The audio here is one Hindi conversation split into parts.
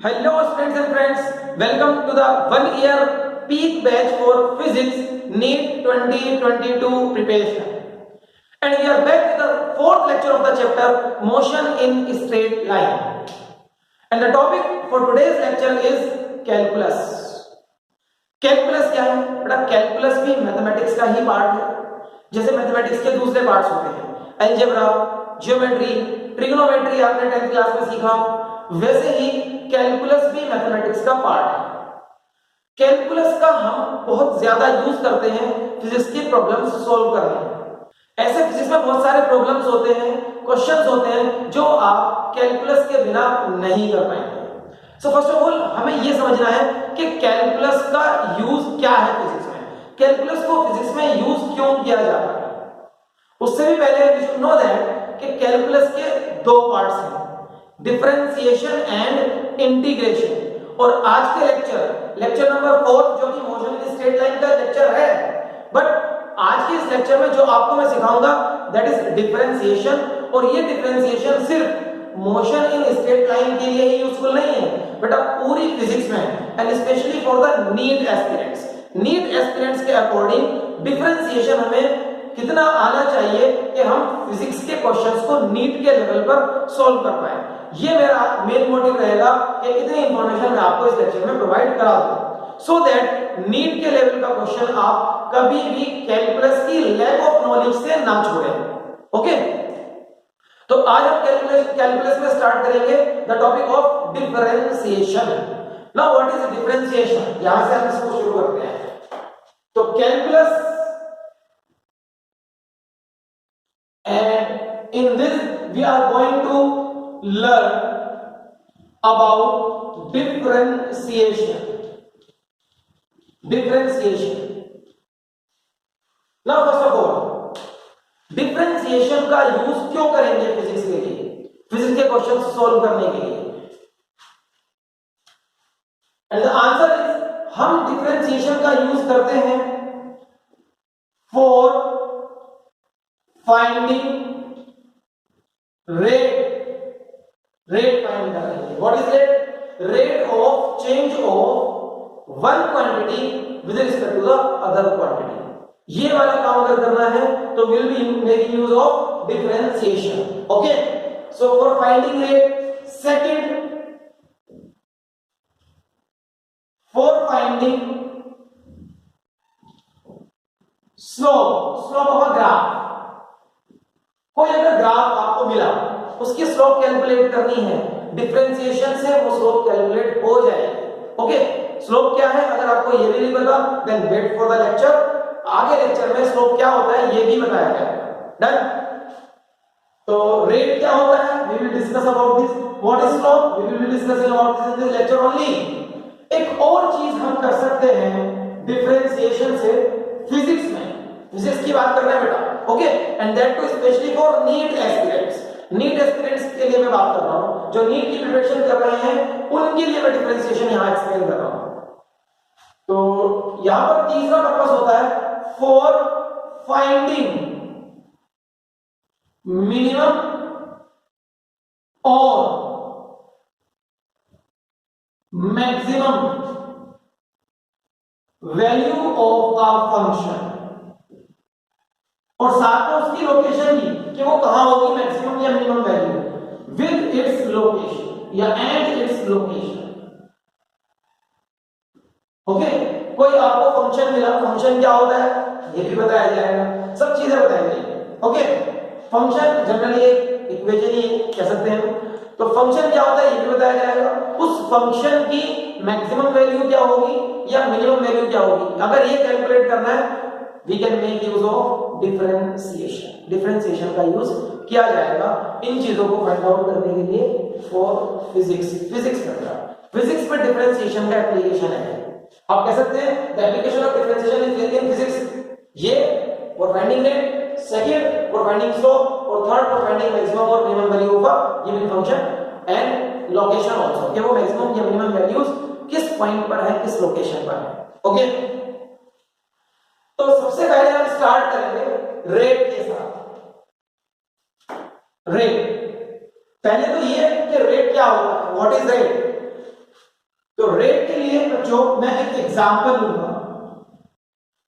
Hello students and friends, welcome to the 1 year peak batch for physics NEET 2022 preparation. And we are back with the fourth lecture of the chapter motion in straight line. And the topic for today's lecture is calculus. Calculus क्या है बेटा? कैलकुलस भी मैथमेटिक्स का ही पार्ट है, जैसे मैथमेटिक्स के दूसरे पार्ट्स होते हैं अलजेब्रा, ज्योमेट्री, ट्रिग्नोमेट्री आपने 10th क्लास में सीखा, वैसे ही कैलकुलस भी मैथमेटिक्स का पार्ट है। कैलकुलस का हम बहुत ज्यादा यूज करते हैं फिजिक्स की प्रॉब्लम्स सॉल्व करने में। ऐसे फिजिक्स में बहुत सारे प्रॉब्लम्स होते हैं, क्वेश्चंस होते हैं जो आप कैलकुलस के बिना नहीं कर पाएंगे। सो फर्स्ट ऑफ ऑल हमें यह समझना है कि कैलकुलस का यूज क्या है फिजिक्स में, कैलकुलस को फिजिक्स में यूज क्यों किया जाता है। उससे भी पहले वी शुड नो दैट कि कैलकुलस के दो पार्ट्स हैं, डिफरेंशिएशन एंड इंटीग्रेशन। और आज के लेक्चर नंबर 4 जो कि मोशन इन स्ट्रेट लाइन का लेक्चर है, बट आज के इस लेक्चर में जो आपको मैं सिखाऊंगा दैट इज डिफरेंशिएशन। और ये डिफरेंशिएशन सिर्फ मोशन इन स्ट्रेट लाइन के लिए ही यूजफुल नहीं है बेटा, पूरी फिजिक्स में and specially for the NEET aspirants के अकॉर्डिंग डिफरेंशिएशन हमें कितना आना चाहिए कि हम फिजिक्स के क्वेश्चंस को नीट के लेवल पर सॉल्व कर पाए। ये मेरा मेन मोटिव रहेगा कि इतनी इंफॉर्मेशन मैं आपको इस लेक्चर में प्रोवाइड करा दूं सो दैट नीट के लेवल का क्वेश्चन आप कभी भी कैलकुलस की लैक ऑफ नॉलेज से ना छोड़ें। ओके, तो आज हम कैलकुलस में स्टार्ट करेंगे the topic of differentiation. Now what is differentiation, यहां से हम इसको शुरू करते हैं। तो calculus and in this we are going to learn about differentiation. Now first of all differentiation का यूज क्यों करेंगे फिजिक्स के लिए, फिजिक्स के क्वेश्चन सॉल्व करने के लिए? एंड द आंसर इज हम डिफरेंशिएशन का यूज करते हैं फॉर फाइंडिंग रेट फाइंड करेंगे। What is rate of change of one quantity with respect to the other quantity. ये वाला काम अगर करना है तो will be making use of differentiation. Okay, so for finding rate, second for finding slope of a graph. कोई अगर ग्राफ आपको मिला, उसकी स्लोप कैलकुलेट करनी है, डिफरेंशिएशन से वो स्लोप कैलकुलेट हो जाएगी। ओके, स्लोप क्या है अगर आपको ये भी नहीं पता then wait for the lecture, आगे लेक्चर में स्लोप क्या होता है ये भी बताया जाएगा। डन। तो रेट क्या होता है we will discuss about this, what is slope we will be discussing about this in this lecture only. एक और चीज हम कर सकते हैं डिफरेंशिएशन से फिजिक्स में, फिजिक्स की बात कर रहे हैं बेटा। Okay, and that too specially for NEET aspirants के लिए मैं बात कर रहा हूं, जो नीट की प्रिपरेशन कर रहे हैं उनके लिए मैं डिफरेंशिएशन यहां एक्सप्लेन कर रहा हूं। तो यहां पर तीसरा पर्पस होता है फॉर फाइंडिंग मिनिमम और maximum value of a function, और साथ में उसकी लोकेशन भी कि वो कहां होगी मैक्सिमम या minimum value with its location या एंड इट्स लोकेशन। ओके, कोई आपको फंक्शन मिला, फंक्शन क्या होता है ये भी बताया जाएगा, सब चीजें बताई जाएंगी। ओके, फंक्शन जनरली एक इक्वेशन ही कह सकते हैं, तो फंक्शन क्या होता है ये भी बताया जाएगा, उस फंक्शन की मैक्सिमम वैल्यू क्या होगी या मिनिमम वैल्यू क्या होगी। अगर ये कैलकुलेट करना है we can make use of differentiation का यूज किया जाएगा इन चीजों को फाइंड आउट करने के लिए फॉर फिजिक्स में डिफरेंशिएशन का एप्लीकेशन है। आप कह सकते हैं the application of differentiation is very in physics. ये for finding rate, second for finding slope, और थर्ड फॉर फाइंडिंग मैक्सिमम और minimum value of a given function and location also, कि वो मैक्सिमम या मिनिमम वैल्यूज किस पॉइंट पर है, किस लोकेशन पर है। ओके, तो सबसे पहले हम स्टार्ट करेंगे रेट के साथ। रेट पहले तो ये कि रेट क्या होता है, व्हाट इज रेट। बच्चों मैं एक एग्जांपल लूंगा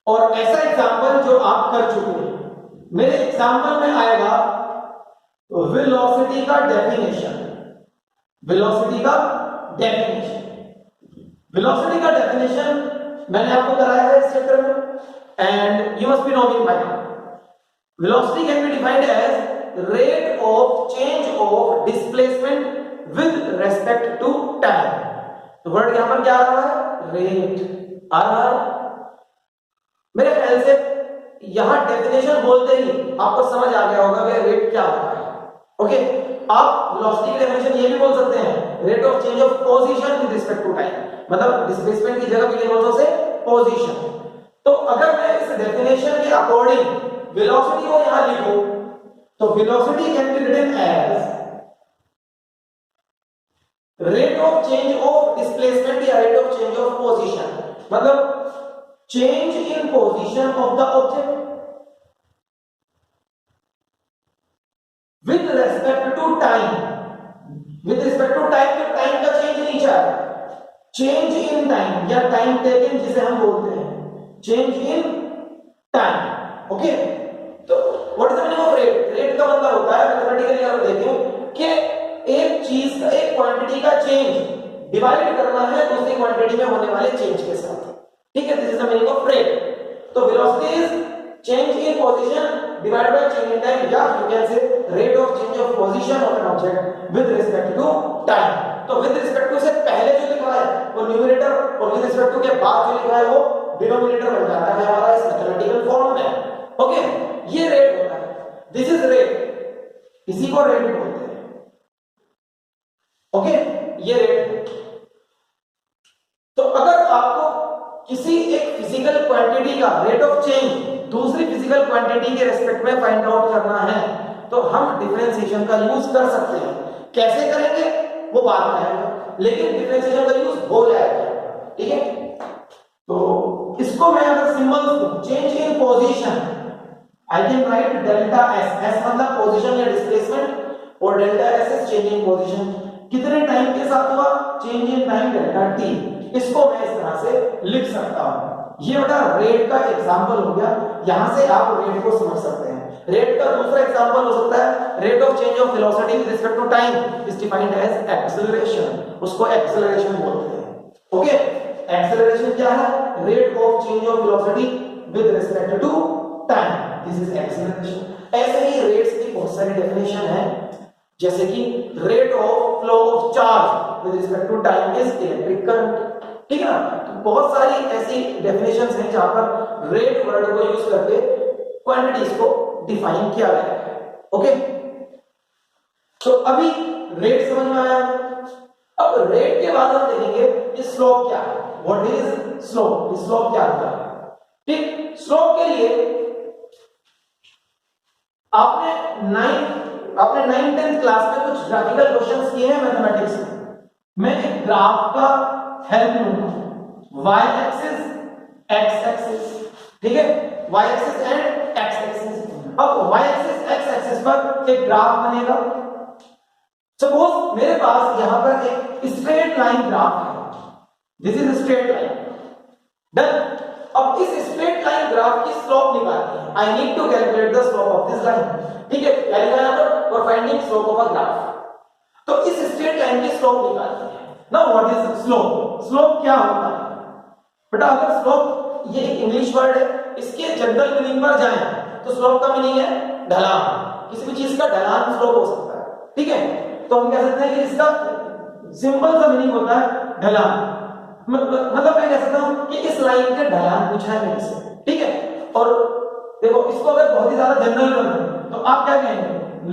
और ऐसा एग्जांपल जो आप कर चुके हैं। मेरे एग्जांपल में आएगा वेलोसिटी का डेफिनेशन। वेलोसिटी का डेफिनेशन वेलोसिटी का डेफिनेशन मैंने आपको कराया है इस चैप्टर में and you must be knowing by now. Velocity can be defined as rate of change of displacement with respect to time. तो वर्ड यहां पर क्या आ रहा है? रेट आ रहा है। मेरे ख्याल से यहां डेफिनेशन बोलते ही आपको समझ आ गया होगा कि रेट क्या होता है। ओके, आप वेलोसिटी की डेफिनेशन ये भी बोल सकते हैं, rate of change of position with respect to time, मतलब डिस्प्लेसमेंट की जगह we can also say position. तो अगर मैं इस डेफिनेशन के अकॉर्डिंग वेलोसिटी को यहां लिखूं तो velocity can be written as rate of change of displacement या rate of change of position, मतलब change in position of the object with respect to time। with respect to time तो टाइम का चेंज नहीं चाहिए, चेंज इन टाइम या टाइम टेकन जिसे हम बोलते हैं, चेंज इन टाइम। ओके, तो what is the meaning of rate? Rate का मतलब होता है मैथमेटिकली अगर देखें कि एक चीज का एक क्वांटिटी का चेंज डिवाइड करना है दूसरी क्वांटिटी में होने वाले चेंज के साथ। ठीक है, this is the meaning of rate. तो velocity is change in position divided by change in time, या you can say rate of change of position of an object with respect to time. तो विद रिस्पेक्ट टू से पहले जो लिखा है वो न्यूमरेटर और विद रिस्पेक्ट टू के बाद जो लिखा है वो डिनोमिनेटर बन जाता है हमारा इस मैथमेटिकल फॉर्म में। ओके, ये रेट होता है, दिस इज रेट, इसी को रेट बोलते हैं। ओके, ये रेट। तो अगर आपको किसी एक फिजिकल क्वांटिटी का रेट ऑफ चेंज दूसरी फिजिकल क्वांटिटी के रेस्पेक्ट में फाइंड आउट करना है तो हम डिफरेंशिएशन का यूज कर सकते हैं। कैसे करेंगे वो बाद में आएगा, लेकिन डिफरेंशिएशन का यूज हो जाएगा। ठीक है, तो इसको मैं अगर सिंबल्स दूं, change in position, I can write delta S. S मतलब पोजीशन या डिस्प्लेसमेंट और delta S is change in position. कितने टाइम के साथ हुआ? Change in time delta T. इसको मैं इस तरह से लिख सकता हूं। ये बेटा रेट का एग्जांपल हो गया, यहां से आप रेट को समझ सकते हैं। रेट का दूसरा एग्जांपल हो सकता है rate of change of velocity with respect to time is defined as acceleration, उसको एक्सेलरेशन बोलते हैं। ओके, एक्सेलरेशन क्या है? Rate of change of velocity with respect to time, this is acceleration. ऐसे ही रेट्स की बहुत सारी डेफिनेशन है, जैसे कि rate of flow of charge with respect to time is electric current. ठीक है ना, तो बहुत सारी ऐसी डेफिनेशंस हैं जहां पर रेट वर्ड को यूज करके क्वांटिटीज को डिफाइन किया गया है। ओके, तो अभी रेट समझ में आया। अब रेट के बाद हम देखेंगे कि स्लोप क्या है। What is slope? स्लोप क्या होता है? ठीक, स्लोप के लिए आपने 9th 10th क्लास में कुछ ग्राफिकल क्वेश्चंस किए हैं मैथमेटिक्स में। मैं एक ग्राफ का हेल्प लूंगा, y एक्सिस x एक्सिस, ठीक है, y axis and x axis. अब y एक्सिस x एक्सिस पर एक ग्राफ बनेगा। सपोज मेरे पास यहां पर एक स्ट्रेट लाइन ग्राफ है, this is straight line. Done. अब इस स्ट्रेट लाइन ग्राफ की स्लोप निकालनी है। I need to calculate the slope of this line. ठीक है, क्या लिखा है यहां पर? For finding slope of a graph. तो इस स्ट्रेट लाइन की स्लोप निकालनी है। Now what is slope? Slope क्या होता है बेटा? अगर स्लोप ये एक इंग्लिश वर्ड है, इसके जनरल मीनिंग पर जाएं तो स्लोप का मीनिंग है ढलान। किसी भी चीज का ढलान स्लोप हो सकता है। ठीक है, तो हम कह सकते हैं कि इसका सिंपल सा मीनिंग होता है ढलान। मतलब मैं कह सकता हूं कि इस लाइन के ढलान पूछा है मेरे से। ठीक है, और देखो इसको अगर बहुत ही ज्यादा जनरल बनाएं तो आप क्या कहेंगे?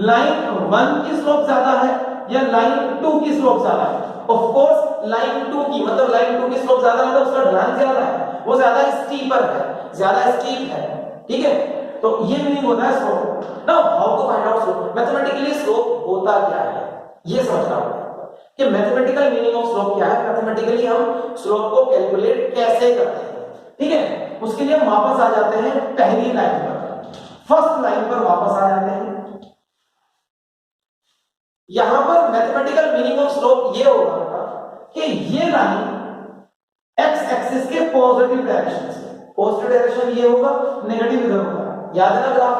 लाइन 1 की स्लोप ज्यादा है या लाइन 2 की स्लोप ज्यादा है? ऑफ कोर्स लाइन 2 की, मतलब लाइन 2 की स्लोप ज्यादा है तो उसका ढलान ज्यादा है, वो ज्यादा स्टीपर है, ज्यादा स्टीप है। ठीक है, तो ये मीनिंग होता है slope. Now how to find out slope? Mathematically slope होता क्या है ये समझना होगा कि मैथमेटिकल मीनिंग ऑफ स्लोप क्या है, मैथमेटिकली हम स्लोप को कैलकुलेट कैसे करते हैं। ठीक है, उसके लिए हम वापस आ जाते हैं पहली लाइन पर, फर्स्ट लाइन पर वापस आ जाते हैं। यहां पर मैथमेटिकल मीनिंग ऑफ स्लोप ये होगा कि ये लाइन एक्स एक्सिस के पॉजिटिव डायरेक्शन से। पॉजिटिव डायरेक्शन ये होगा, नेगेटिव इधर होगा, याद है ना ग्राफ।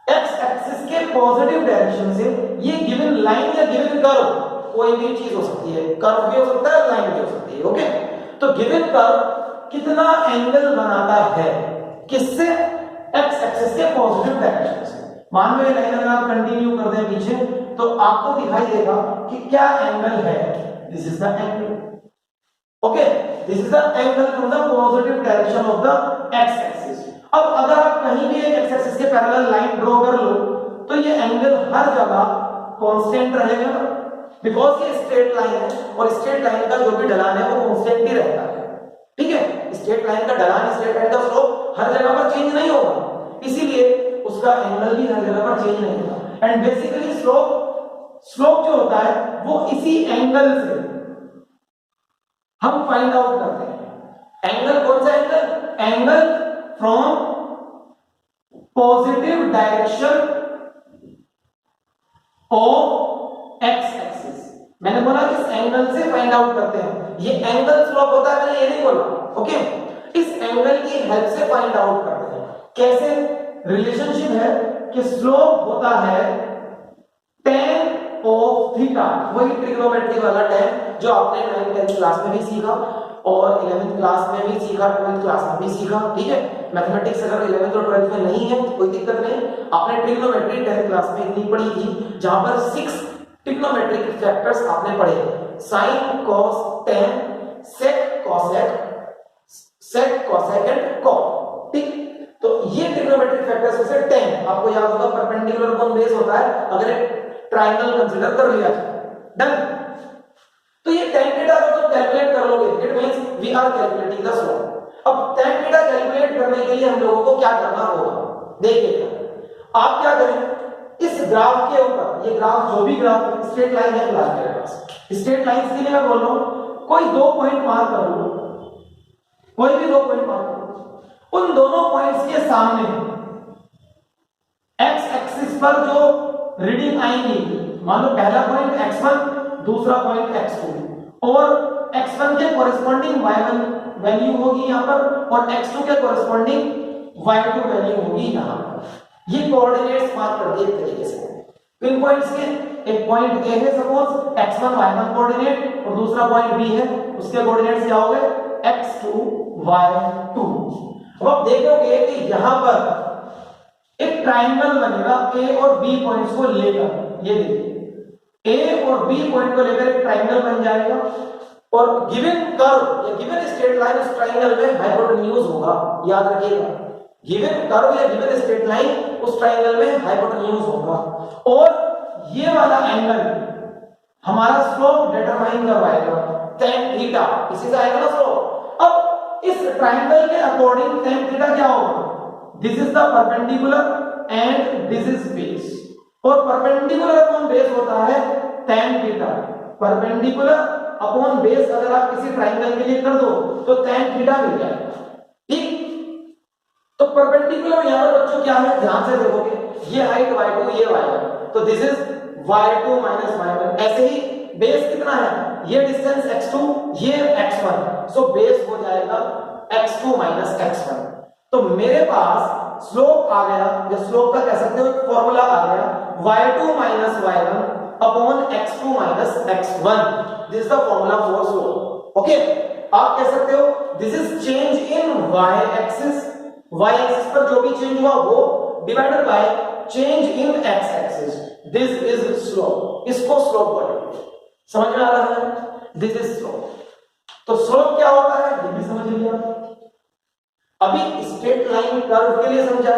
एक्स एक्सिस के पॉजिटिव डायरेक्शन से ये गिवन लाइन या गिवन कर्व कोई भी चीज हो सकती है, कर्व भी हो सकता है, लाइन भी हो सकती है, ओके। तो गिवन कर्व कितना एंगल बनाता है, किससे? एक्स एक्सिस के पॉजिटिव डायरेक्शन से। मान लो ये लाइन अगर आप कंटिन्यू कर दें पीछे, तो आपको दिखाई देगा कि क्या एंगल है, this is the angle, okay, this is the angle from the positive direction of the x axis. अब अगर आप कहीं भी एक एक्स एक्सिस के पैरेलल लाइन ड्रॉ कर लो, तो ये एंगल हर जगह कांस्टेंट रहेगा, बिकॉज ये स्ट्रेट लाइन है, और स्ट्रेट लाइन का जो भी ढलान है वो कांस्टेंट ही रहता है, ठीक है। स्ट्रेट लाइन का ढलान, स्ट्रेट लाइन का स्लोप हर जगह पर चेंज नहीं होगा, इसीलिए उसका एंगल भी हर जगह पर चेंज नहीं होगा। एंड बेसिकली स्लोप जो होता है वो इसी एंगल से हम फाइंड आउट करते हैं। एंगल कौन सा angle? Angle from positive direction of X axis. मैंने बोला इस एंगल से फाइंड आउट करते हैं। ये एंगल स्लोप होता है, मैंने ये नहीं बोला, ओके। इस एंगल की हेल्प से फाइंड आउट करते हैं। कैसे? रिलेशनशिप है कि स्लोप होता है tan ऑफ थीटा, वही ट्रिग्नोमेट्री वाला tan जो आपने 9th 10th क्लास में भी सीखा और 11th क्लास में भी सीखा, 12th क्लास में भी सीखा, ठीक है। मैथमेटिक्स अगर 11th और 12th में नहीं है कोई दिक्कत नहीं, आपने ट्रिग्नोमेट्री 10th क्लास में इतनी पढ़ी थी, जहां पर 6 ट्रिग्नोमेट्रिक फैक्टर्स आपने पढ़े, sin, cos, tan, sec, cosec and cot, ठीक। तो ये ट्रिग्नोमेट्रिक फैक्टर्स में से tan आपको याद होगा परपेंडिकुलर अपॉन बेस होता है, अगर एक ट्रायंगल कंसीडर कर लिया जाए, डन। तो ये tan थीटा को तुम कैलकुलेट कर लोगे, it means we are calculating the slope. अब tan थीटा कैलकुलेट करने के लिए हम लोगों को क्या करना होगा, देखिएगा। आप क्या करें, इस ग्राफ के ऊपर, ये ग्राफ जो भी ग्राफ स्ट्रेट लाइन है फिलहाल मेरे पास, स्ट्रेट लाइंस के लिए मैं बोल रहा हूं, कोई 2 पॉइंट मार्क कर लो, कोई भी 2 पॉइंट मार्क करो। उन दोनों पॉइंट्स के सामने एक्स एक्सिस पर जो रीडिंग आएंगी, मान लो पहला पॉइंट x1, दूसरा पॉइंट x2, और x1 के कोरिस्पोंडिंग y1 वैल्यू होगी यहां पर, और x2 के कोरिस्पोंडिंग y2 वैल्यू होगी यहां पर। ये कोऑर्डिनेट्स मार्क कर दिए एक तरीके से। पिन पॉइंट्स के, एक पॉइंट A है सपोज, x1 y1 कोऑर्डिनेट, और दूसरा पॉइंट B है, उसके कोऑर्डिनेट्स क्या हो गए, x2 y2। अब आप देखोगे कि यहां पर एक ट्रायंगल बनेगा A और B पॉइंट्स को लेकर, ये देखिए A और B पॉइंट को लेकर एक ट्रायंगल बन जाएगा, और गिवन कर्व या गिवन स्ट्रेट लाइन उस ट्रायंगल में हाइपोटेन्यूज होगा, याद रखिएगा। गिवन कर्व या गिवन स्ट्रेट लाइन उस ट्रायंगल में हाइपोटेन्यूज होगा, और ये वाला एंगल हमारा स्लोप डिटरमाइन करवाएगा, tan थीटा, इसी से आएगा ना स्लोप। अब इस ट्रायंगल के अकॉर्डिंग tan थीटा क्या होगा, this is the perpendicular and this is base, और परपेंडिकुलर अपॉन बेस होता है tan theta. Perpendicular upon base अगर आप किसी ट्रायंगल के लिए कर दो तो tan थीटा मिल जाएगा, ठीक। तो परपेंडिकुलर यहां पर बच्चों क्या है, ध्यान से देखोगे, ये हाइट y2, ये y1, तो this is y2 minus y1। ऐसे ही बेस कितना है, ये डिस्टेंस x2, ये x1, सो बेस हो जाएगा x2 माइनस x1। तो मेरे पास स्लोप आ गया, या स्लोप का कह सकते हो एक फॉर्मूला आ गया, y2 minus y1 upon x2 minus x1, this is the formula for slope, okay. आप कह सकते हो this is change in y axis, y axis पर जो भी चेंज हुआ वो divided by change in x axis, this is slope. इसको स्लोप बोलेंगे, समझ में आ रहा है, दिस इज स्लोप। तो स्लोप क्या होता है ये भी समझ लिया। अभी स्ट्रेट लाइन कर्व के लिए समझा,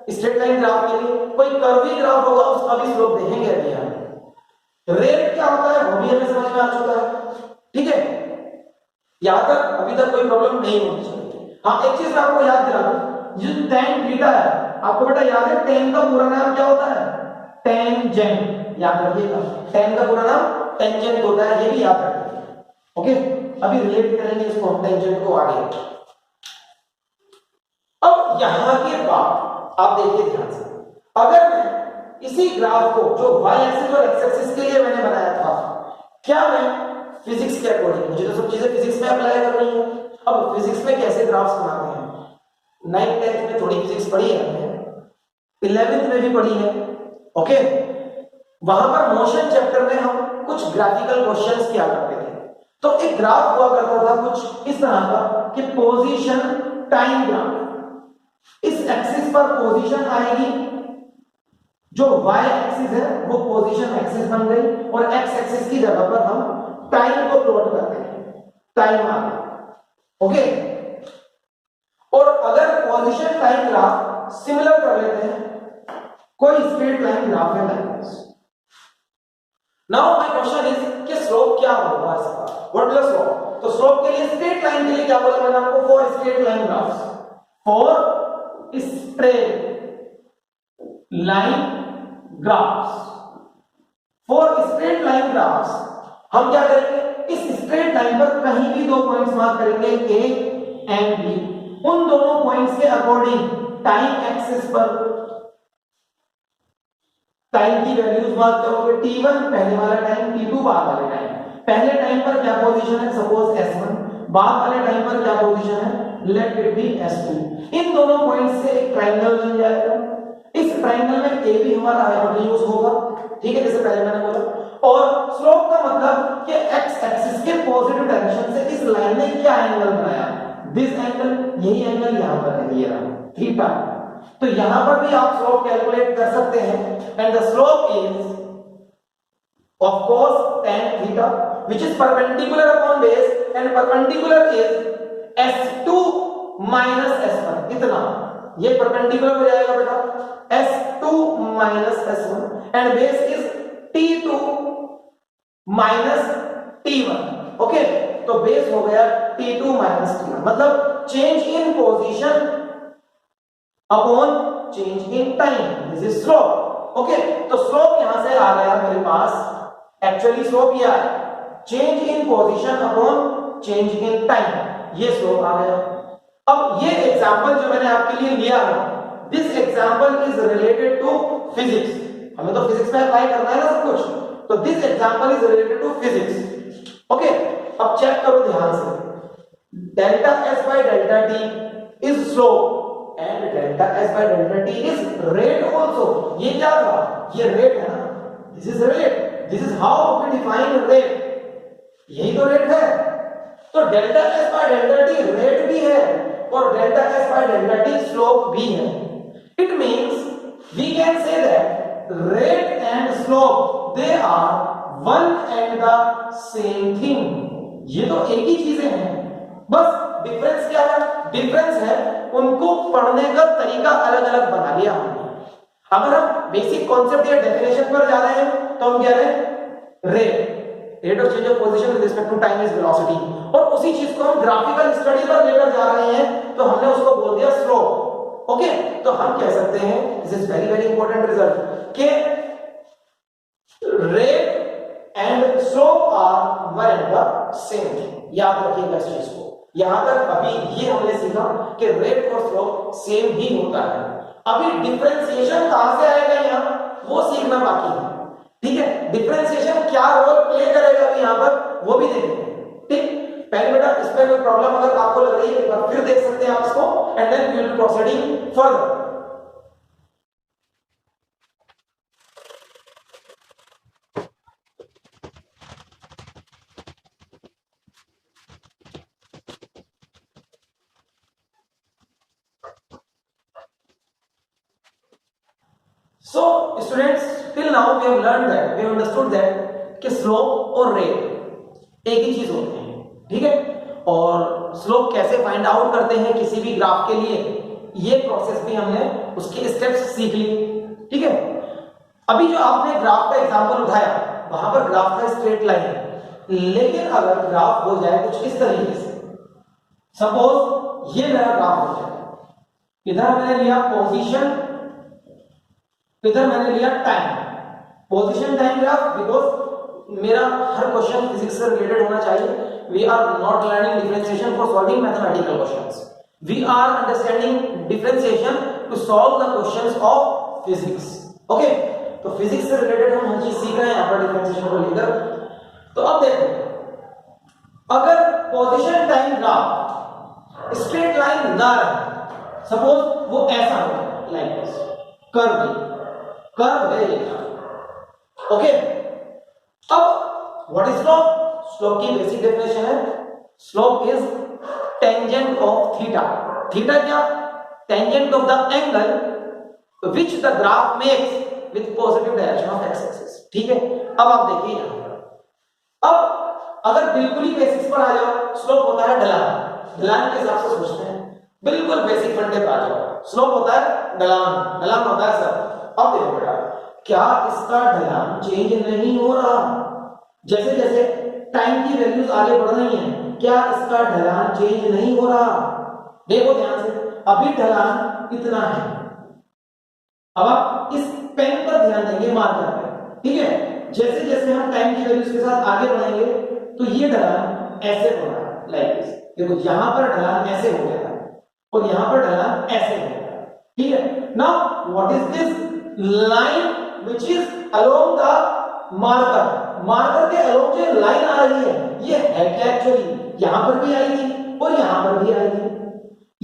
स्ट्रेट लाइन ग्राफ के लिए, कोई कर्वी ग्राफ होगा उसका भी स्लोप देखेंगे अभी हम। रेट क्या होता है वो भी हमें समझ में आ चुका है, ठीक है। यहां तक अभी तक कोई प्रॉब्लम नहीं होनी चाहिए। हाँ, एक चीज मैं आपको याद दिला दूं, जो tan थीटा है, आपको बेटा याद है tan का पूरा नाम क्या होता है, टेंजेंट, याद रखिएगा। tan का पूरा नाम टेंजेंट होता है, ये भी याद रखिएगा, ओके। अभी रिलेट करेंगे इसको हम टेंजेंट को आगे। अब यहां के बाद आप देखिए ध्यान से, अगर मैं इसी ग्राफ को जो y एक्सिस और x एक्सिस के लिए मैंने बनाया था, क्या मैं फिजिक्स के अकॉर्डिंग, मुझे तो सब चीजें फिजिक्स में अप्लाई करनी है। अब फिजिक्स में कैसे ग्राफ्स बनाते हैं, 9th 10th में थोड़ी फिजिक्स पढ़ी है हमने, 11th में भी पढ़ी है। ओके, वहां पर मोशन चैप्टर में हम कुछ ग्राफिकल क्वेश्चंस किया करते थे। तो एक ग्राफ हुआ करता था कुछ इस तरह का कि पोजीशन टाइम ग्राफ। इस एक्सिस पर पोजीशन आएगी, जो y एक्सिस है वो पोजीशन एक्सिस बन गई, और x एक्सिस की जगह पर हम टाइम को प्लॉट करते हैं, टाइम आ गया। ओके, और अगर पोजीशन टाइम ग्राफ सिमिलर कर लेते हैं, कोई स्ट्रेट लाइन ग्राफ है like this. Now my question is कि स्लोप क्या होगा इसका, व्हाट विल स्लोप। तो स्लोप के लिए, स्ट्रेट लाइन के लिए क्या बोला मैंने आपको, for straight line graphs, for straight line graphs, for straight line graphs हम क्या करेंगे, इस स्ट्रेट लाइन पर कहीं भी दो पॉइंट्स मार्क करेंगे, ए एंड बी। उन दोनों पॉइंट्स के अकॉर्डिंग टाइम एक्सिस पर टाइम की वैल्यूज बात करोगे, t1 पहले वाला टाइम, t2 बाद वाला टाइम। पहले टाइम पर क्या पोजीशन है, सपोज s1, बाद वाले टाइम पर क्या पोजीशन है, लेट इट बी s2। इन दोनों पॉइंट से एक ट्रायंगल बन जाएगा। इस ट्रायंगल में a भी हमारा हाइपोटेन्यूज होगा, ठीक है, जैसे पहले मैंने बोला। और स्लोप का मतलब कि x एक्सिस के पॉजिटिव डायरेक्शन से इस लाइन ने क्या एंगल बनाया, दिस एंगल, यही एंगल यहां पर है, ये रहा थीटा। तो यहां पर भी आप स्लोप कैलकुलेट कर सकते हैं, and the slope is of course tan theta which is perpendicular upon base, and perpendicular is s2 minus s1। इतना ये परपेंडिकुलर हो जाएगा बेटा, s2 minus s1, and base is t2 minus t1। Okay, तो बेस हो गया t2 minus t1, मतलब change in position upon change in time, this is slope. Okay, तो स्लोप यहां से आ गया मेरे पास, एक्चुअली स्लोप ये है change in position upon change in time, ये स्लोप आ गया। अब ये एग्जांपल जो मैंने आपके लिए लिया है, this example is related to physics, हमें तो फिजिक्स में अप्लाई करना है ना सब कुछ, तो this example is related to physics. Okay, अब चेक करो ध्यान से, delta s by delta t is slope and delta s by delta t is rate also। ये क्या था, ये रेट है ना, this is rate, this is how we define rate, यही तो रेट है। तो delta s by delta t rate भी है, और delta s by delta t slope भी है। It means we can say that rate and slope they are one and the same thing। ये तो एक ही चीजें हैं, बस डिफरेंस क्या है, डिफरेंस है उनको पढ़ने का तरीका अलग अलग बना लिया हमने। अगर हम बेसिक कॉन्सेप्ट या डेफिनेशन पर जा रहे हैं तो हम क्या रहे हैं, rate of change of position with respect to time is velocity, और उसी चीज को हम ग्राफिकल स्टडी पर लेकर जा रहे हैं तो हमने उसको बोल दिया स्लोप। ओके, तो हम कह सकते हैं, this is very very important result, कि rate and slope are one and the same thing. याद रखिएगा इस चीज को। यहां तक अभी ये हमने सीखा कि रेट और स्लोप सेम ही होता है। अभी डिफरेंशिएशन कहां से आएगा यहां, वो सीखना बाकी है, ठीक है। डिफरेंशिएशन क्या रोल प्ले करेगा अभी यहां पर, वो भी देखेंगे, ठीक। पहले बेटा इस पे कोई प्रॉब्लम अगर आपको लग रही है, एक बार फिर देख सकते हैं आप इसको, and then we will proceeding further. So students, till now we have learned that, we have understood that कि स्लोप और रेट एक ही चीज होते हैं, ठीक है। और स्लोप कैसे फाइंड आउट करते हैं किसी भी ग्राफ के लिए, ये प्रोसेस भी हमने उसके स्टेप्स सीख लिए, ठीक है। अभी जो आपने ग्राफ का एग्जांपल उठाया, वहां पर ग्राफ का स्ट्रेट लाइन है, लेकिन अगर ग्राफ हो जाए कुछ इस तरीके से, सपोज ये मेरा ग्राफ हो जाए, इधर मैंने लिया पोजीशन, इधर मैंने लिया time, position time graph, because मेरा हर क्वेश्चन फिजिक्स से रिलेटेड होना चाहिए। We are not learning differentiation for solving mathematical questions, we are understanding differentiation to solve the questions of physics. Okay, तो फिजिक्स से रिलेटेड हम हर चीज सीख रहे हैं यहां पर डिफरेंशिएशन को लेकर। तो अब देखो, अगर position time graph straight line ना रहे, सपोज वो ऐसा हो लाइक दिस, कर्व है ये, ओके। अब व्हाट इज स्लोप? स्लोप की बेसिक डेफिनेशन है, slope is tangent of theta. Theta क्या? Tangent of the angle which the graph makes with positive direction of X axis. ठीक है, अब आप देखिए यहां पर, अब अगर बिल्कुल ही बेसिक्स पर आ जाओ, स्लोप होता है ढलान। ढलान के हिसाब से सोचते हैं, बिल्कुल बेसिक फंडे पर आ जाओ, स्लोप होता है ढलान, ढलान होता है सर। अब देखो बेटा, क्या इसका ढलान चेंज नहीं हो रहा? जैसे जैसे टाइम की वैल्यूज आगे बढ़ रही हैं, क्या इसका ढलान चेंज नहीं हो रहा? देखो ध्यान से, अभी ढलान इतना है। अब आप इस पेन पर ध्यान देंगे, मार्कर पर, ठीक है। जैसे जैसे हम टाइम की वैल्यूज के साथ आगे बढ़ेंगे तो ये ढलान ऐसे हो रहा है, लाइक दिस। देखो यहां पर ढलान ऐसे हो गया और यहां पर ढलान ऐसे हो गया, ठीक है। Now what is this line which is along the marker? Marker के अलोंग जो लाइन आ रही है, ये है क्या एक्चुअली? यहां पर भी आएगी और यहां पर भी आएगी।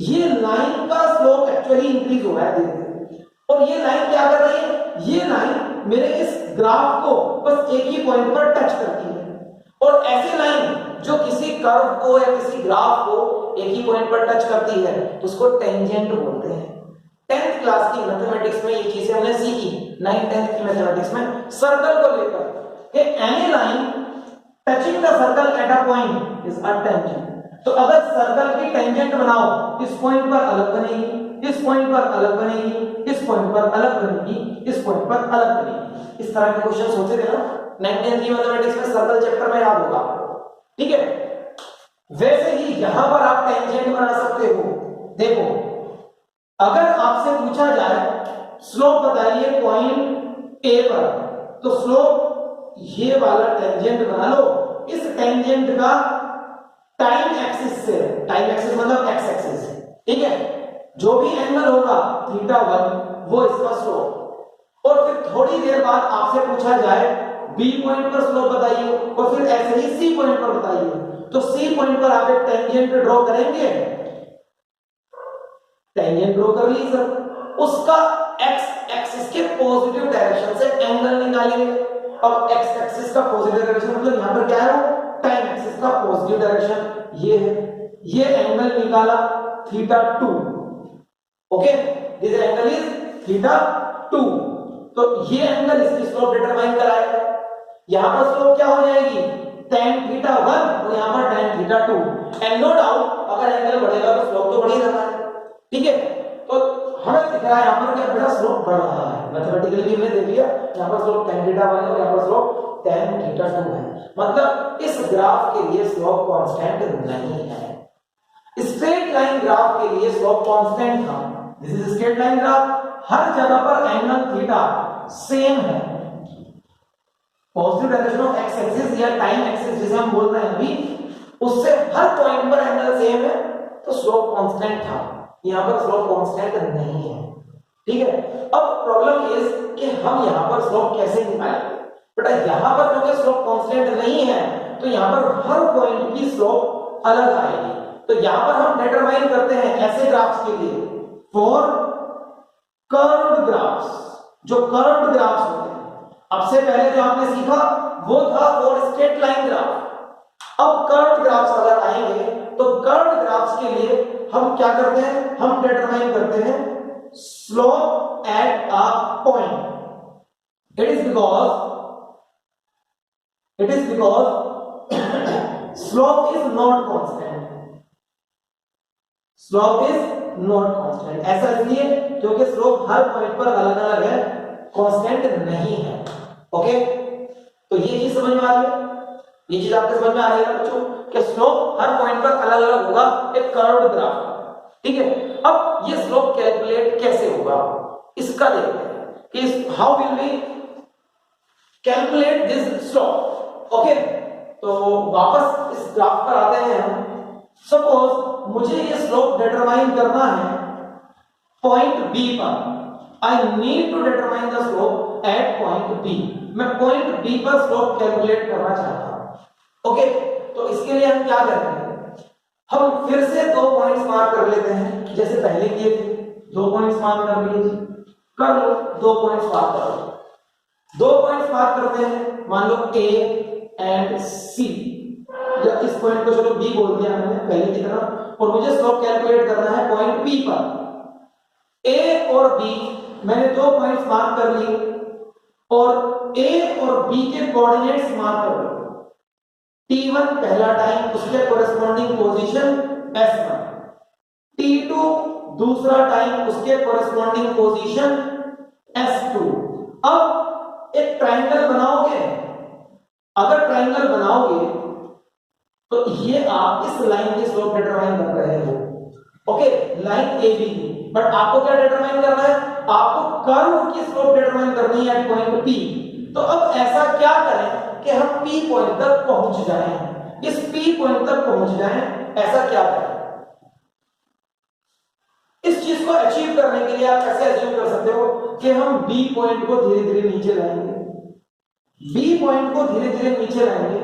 ये लाइन का स्लोप एक्चुअली इंक्रीज हो रहा है धीरे धीरे, और ये लाइन क्या कर रही है? ये लाइन मेरे इस ग्राफ को बस एक ही पॉइंट पर टच करती है। और ऐसी लाइन जो किसी कर्व को या किसी ग्राफ को एक ही पॉइंट पर टच करती है, उसको टेंजेंट बोलते हैं। 10th क्लास की मैथमेटिक्स में ये चीजें हमने सीखी, 9th 10th की मैथमेटिक्स में सर्कल को लेकर कि any line touching the circle eight a point is a tangent. तो अगर सर्कल की टेंजेंट बनाओ, इस पॉइंट पर अलग बनेगी, इस पॉइंट पर अलग बनेगी, इस पॉइंट पर अलग बनेगी, इस पॉइंट पर अलग बनेगी। इस तरह के क्वेश्चंस होते थे ना 9th 10th की मैथमेटिक्स में, सर्कल चैप्टर में याद होगा आपको, ठीक है। वैसे ही यहां पर आप टेंजेंट बना सकते हो। देखो, अगर आपसे पूछा जाए स्लोप बताइए पॉइंट ए पर, तो स्लोप ये वाला टेंजेंट बना लो। इस टेंजेंट का टाइम एक्सिस से, टाइम एक्सिस मतलब एक्स एक्सिस, ठीक है, जो भी एंगल होगा θ1 वो इसका स्लोप। और फिर थोड़ी देर बाद आपसे पूछा जाए बी पॉइंट पर स्लोप बताइए, और फिर ऐसे ही सी पॉइंट पर बताइए, तो सी पॉइंट पर आप एक टेंजेंट ड्रॉ करेंगे, टेंजेंट ड्रॉ कर ली सर, उसका एक्स एक्सिस के पॉजिटिव डायरेक्शन से एंगल निकालेंगे। अब एक्स एक्सिस का पॉजिटिव डायरेक्शन मतलब यहां पर क्या है? टाइम एक्सिस का पॉजिटिव डायरेक्शन ये है, ये एंगल निकाला θ2, ओके, दिस एंगल इज θ2। तो ये एंगल इसकी स्लोप डिटरमाइन कराएगा। यहां पर स्लोप क्या हो जाएगी? tan θ1 और यहां पर tan θ2। एंड नो डाउट अगर एंगल बढ़ेगा तो स्लोप तो बढ़ ही रहा है, ठीक है। तो हमें दिख रहा है यहां पर क्या बेटा? स्लोप बढ़ रहा है। मैथमेटिकली भी हमने देख लिया, यहां पर स्लोप tan θ1 है और यहां पर स्लोप tan θ2 है। मतलब इस ग्राफ के लिए स्लोप कांस्टेंट नहीं है। स्ट्रेट लाइन ग्राफ के लिए स्लोप कांस्टेंट था। This is straight line graph, हर जगह पर एंगल थीटा सेम है। Positive direction of X axis या टाइम एक्सिस जिसे हम बोल रहे हैं अभी, उससे हर पॉइंट पर एंगल सेम है, तो स्लोप कांस्टेंट था। यहां पर स्लोप कांस्टेंट नहीं है, ठीक है। अब प्रॉब्लम इज कि हम यहां पर स्लोप कैसे निकालेंगे? बेटा यहां पर क्योंकि स्लोप कांस्टेंट नहीं है, तो यहां पर हर पॉइंट की स्लोप अलग आएगी। तो यहां पर हम डिटरमाइन करते हैं ऐसे ग्राफ्स के लिए फॉर कर्व्ड ग्राफ्स, जो कर्व्ड ग्राफ्स होते हैं। अब से पहले जो आपने सीखा वो था फॉर स्ट्रेट लाइन ग्राफ। अब कर्व्ड ग्राफ्स अगर आएंगे तो कर्व्ड ग्राफ्स के लिए हम क्या करते हैं? हम डिटरमाइन करते हैं slope eight a point. It is because slope is not constant. Slope is not constant, ऐसा इसलिए क्योंकि स्लोप हर पॉइंट पर अलग अलग है, कांस्टेंट नहीं है, ओके। तो ये चीज समझ में आ रही है, ये चीज आपके समझ में आ रही है बच्चों कि स्लोप हर पॉइंट पर अलग अलग होगा एक कर्व्ड ग्राफ का, ठीक है। अब ये स्लोप कैलकुलेट कैसे होगा इसका देखते हैं कि how will we calculate this slope, okay. तो वापस इस ग्राफ पर आते हैं हम। सपोज मुझे ये स्लोप डिटरमाइन करना है पॉइंट बी पर। I need to determine the slope at point B. मैं पॉइंट बी पर स्लोप कैलकुलेट करना चाहता हूं, ओके। तो इसके लिए हम क्या करेंगे, हम फिर से 2 पॉइंट्स मार्क कर लेते हैं जैसे पहले किए थे। 2 पॉइंट्स मार्क कर लिए, कर लो, 2 पॉइंट्स मार्क कर लो। 2 पॉइंट्स मार्क करते हैं, मान लो A एंड C, या इस पॉइंट को चलो B बोल दिया मैंने पहले की तरह, और मुझे स्लोप कैलकुलेट करना है पॉइंट P पर। A और B मैंने 2 पॉइंट्स मार्क कर लिए और A और B के कोऑर्डिनेट्स मार्क कर लो। T1 पहला टाइम, उसके कोरेस्पॉन्डिंग पोजीशन S1, T2 दूसरा टाइम, उसके कोरेस्पॉन्डिंग पोजीशन S2। अब एक ट्रायंगल बनाओगे, अगर ट्रायंगल बनाओगे तो ये आप इस लाइन की स्लोप डिटरमाइन कर रहे हो, ओके, लाइन AB की, बट आपको क्या डिटरमाइन करना है, आपको कर्व की स्लोप डिटरमाइन करनी है एट पॉइंट P। तो अब ऐसा क्या करें कि हम P पॉइंट तक पहुंच जाएं, इस P पॉइंट तक पहुंच जाएं, ऐसा क्या करें? इस चीज को अचीव करने के लिए आप कैसे अचीव कर सकते हो कि हम B पॉइंट को धीरे धीरे नीचे लाएंगे, B पॉइंट को धीरे धीरे नीचे लाएंगे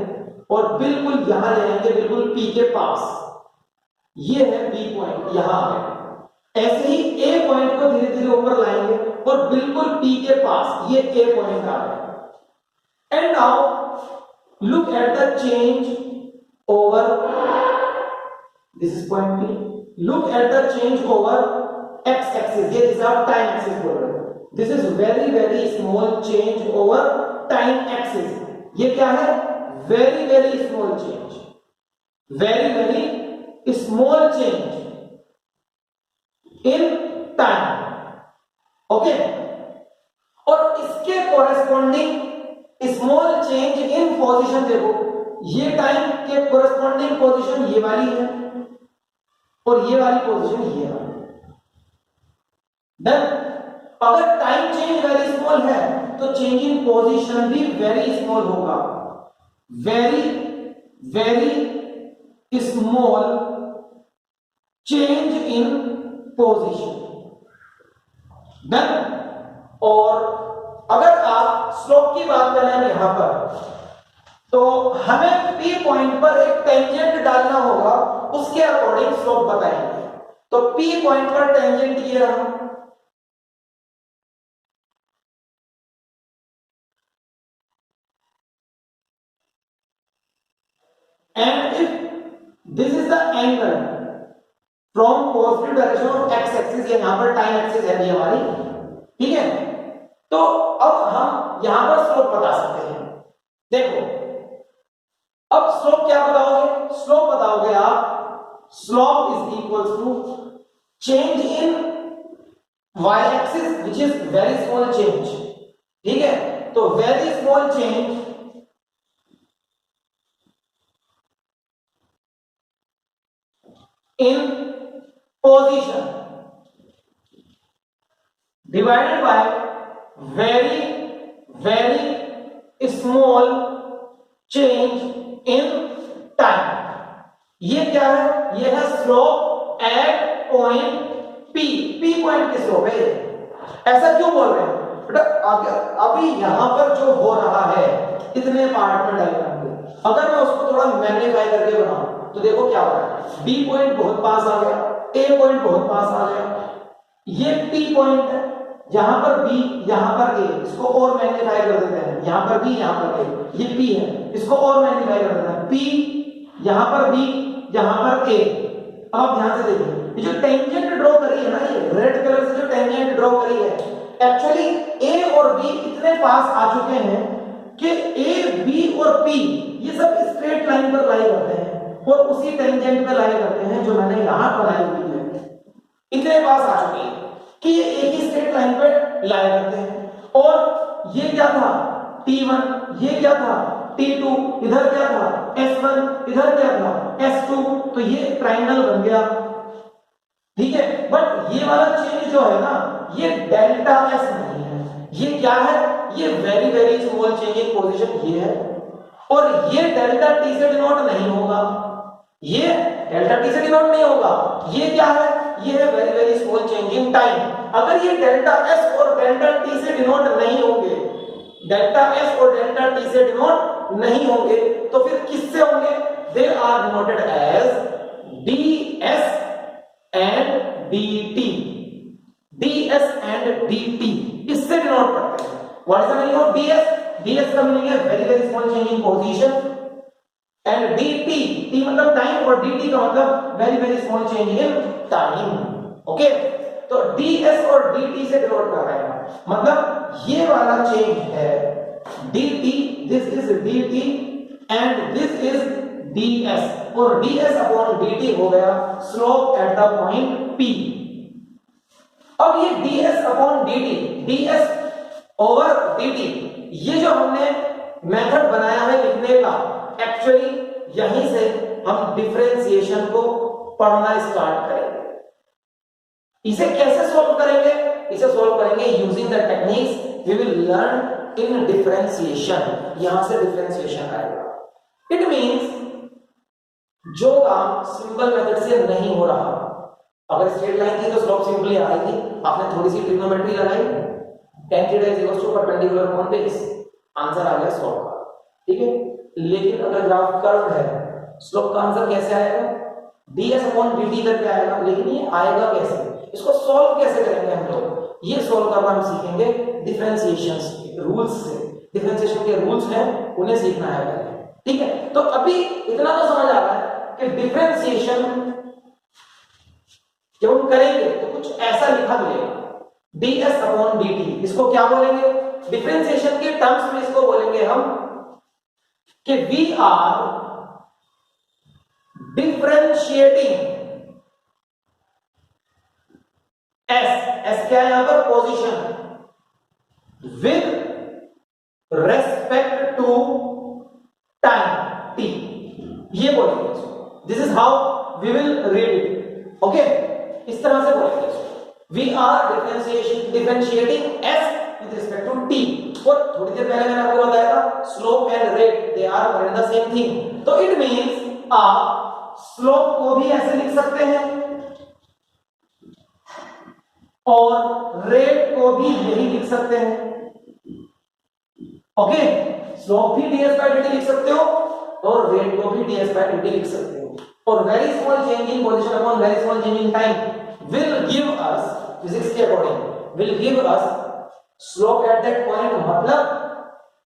और बिल्कुल यहां ले आएंगे, बिल्कुल P के पास। ये है B पॉइंट, यहां है। ऐसे ही A पॉइंट को धीरे धीरे ऊपर लाएंगे और बिल्कुल P के पास, ये A पॉइंट आ गया। And now look at the change over, this is point P। Look at the change over x axis, ये जिसे आप टाइम एक्सिस बोल रहे हो। This is very very small change over time axis. ये क्या है? Very very small change, very very small change in time, okay. और इसके corresponding small change in position देखो, ये टाइम के कोरेस्पॉन्डिंग पोजीशन ये वाली है और ये वाली पोजीशन ये वाली। देन अगर टाइम चेंज वेरी स्मॉल है तो चेंज इन पोजीशन भी वेरी स्मॉल होगा, very very small change in position. Then और अगर आप स्लोप की बात करें यहां पर, तो हमें P पॉइंट पर एक टेंजेंट डालना होगा, उसके अकॉर्डिंग स्लोप बताएंगे। तो P पॉइंट पर टेंजेंट ये रहा, and if this is the angle from positive direction of x axis, ये यहां पर टाइम एक्सिस है हमारी, ठीक है। तो अब हम यहां पर स्लोप बता सकते हैं। देखो अब स्लोप क्या बताओगे? स्लोप बताओगे आप, slope is equals to change in y axis which is very small change, ठीक है। तो very small change in position divided by very very small change in time। ये क्या है? ये है slope at point P। P point की स्लोप है। ऐसा क्यों बोल रहे हैं बेटा? अभी यहां पर जो हो रहा है इतने पार्ट में डायग्राम में, अगर मैं उसको थोड़ा मैग्नीफाई करके बनाऊं तो देखो क्या हो रहा है। B पॉइंट बहुत पास आ गया, A पॉइंट बहुत पास आ गया, ये P पॉइंट है, यहां पर B, यहां पर A, इसको और मैग्नीफाई कर देते हैं, यहां पर B, यहां पर A, ये P है, इसको और मैग्नीफाई कर देते हैं, P, यहां पर B, यहां पर A। अब ध्यान से देखिए, ये जो टेंजेंट ड्रॉ करी है ना, ये रेड कलर से जो टेंजेंट ड्रॉ करी है, एक्चुअली A और B इतने पास आ चुके हैं कि A, B और P ये सब स्ट्रेट लाइन पर लाई करते हैं और उसी टेंजेंट पे लाई करते हैं जो मैंने यहां पर लाई हुई है। इतने पास आ चुके हैं कि ये एक ही स्ट्रेट लाइन पे लाई करते हैं। और ये क्या था? T1, ये क्या था? T2, इधर क्या था? S1, इधर क्या था? S2। तो ये ट्रायंगल बन गया, ठीक है। बट ये वाला चेंज जो है ना, ये डेल्टा S नहीं है, ये क्या है? ये very very small change in position ये है, और ये डेल्टा T से डिनोट नहीं होगा, ये डेल्टा T से डिनोट नहीं होगा। ये क्या है? ये है very very small change in time. अगर ये डेल्टा S और डेल्टा T से डिनोट नहीं होंगे, डेल्टा S और डेल्टा T से डिनोट नहीं होंगे तो फिर किससे होंगे? They are denoted as ds and dt, ds and dt इससे डिनोट करते हैं। What is the meaning of ds? ds का मीनिंग है very very small change in position, and dt, t मतलब टाइम, और dt का मतलब very very small change in time. Okay, तो ds और dt से डिनोट कर रहे हैं, मतलब ये वाला चेंज है dt, this is dt and this is ds, और ds अपॉन dt हो गया slope at the point p। अब ये ds upon dt, ds over dt, ये जो हमने मेथड बनाया है लिखने का, एक्चुअली यहीं से हम डिफरेंशिएशन को पढ़ना स्टार्ट करेंगे। इसे कैसे सॉल्व करेंगे? इसे सॉल्व करेंगे using the techniques we will learn in differentiation. यहां से डिफरेंशिएशन आएगा। इट मींस जो काम सिंपल मेथड से नहीं हो रहा, अगर स्ट्रेट लाइन थी तो स्लोप सिंपली आएगी, आपने थोड़ी सी ट्रिग्नोमेट्री लगाई, tan theta is equal to perpendicular upon base, answer आ गया स्लोप का, ठीक है। लेकिन अगर ग्राफ कर्व है, स्लोप का आंसर कैसे आएगा? ds अपॉन dt करके आएगा, लेकिन ये आएगा कैसे? इसको सॉल्व कैसे करेंगे हम लोग? ये सॉल्व करना हम सीखेंगे डिफरेंशिएशन रूल्स से। डिफरेंशिएशन के रूल्स हैं, उन्हें सीखना है पहले, ठीक है। तो अभी इतना तो समझ आ रहा है कि डिफरेंशिएशन जब हम करेंगे तो कुछ ऐसा लिखा मिलेगा, ds अपॉन dt, इसको क्या बोलेंगे? डिफरेंशिएशन के टर्म्स में इसको बोलेंगे हम कि वी आर डिफरेंशिएटिंग s क्या है यहां पर? Position, with respect to time t, ये बोलेंगे इसको। This is how we will read it, okay, इस तरह से बोलेंगे इसको। We are differentiating s with respect to t, और थोड़ी देर पहले मैंने आपको बताया था slope and rate they are one and the same thing. तो इट मींस आप स्लोप को भी ऐसे लिख सकते हैं और रेट को भी यही लिख सकते हैं, ओके। स्लोप भी ds बाय dt लिख सकते हो और रेट को भी ds बाय dt लिख सकते हो, और very small change in position upon very small change in time will give us, physics के according, will give us slope at that point, मतलब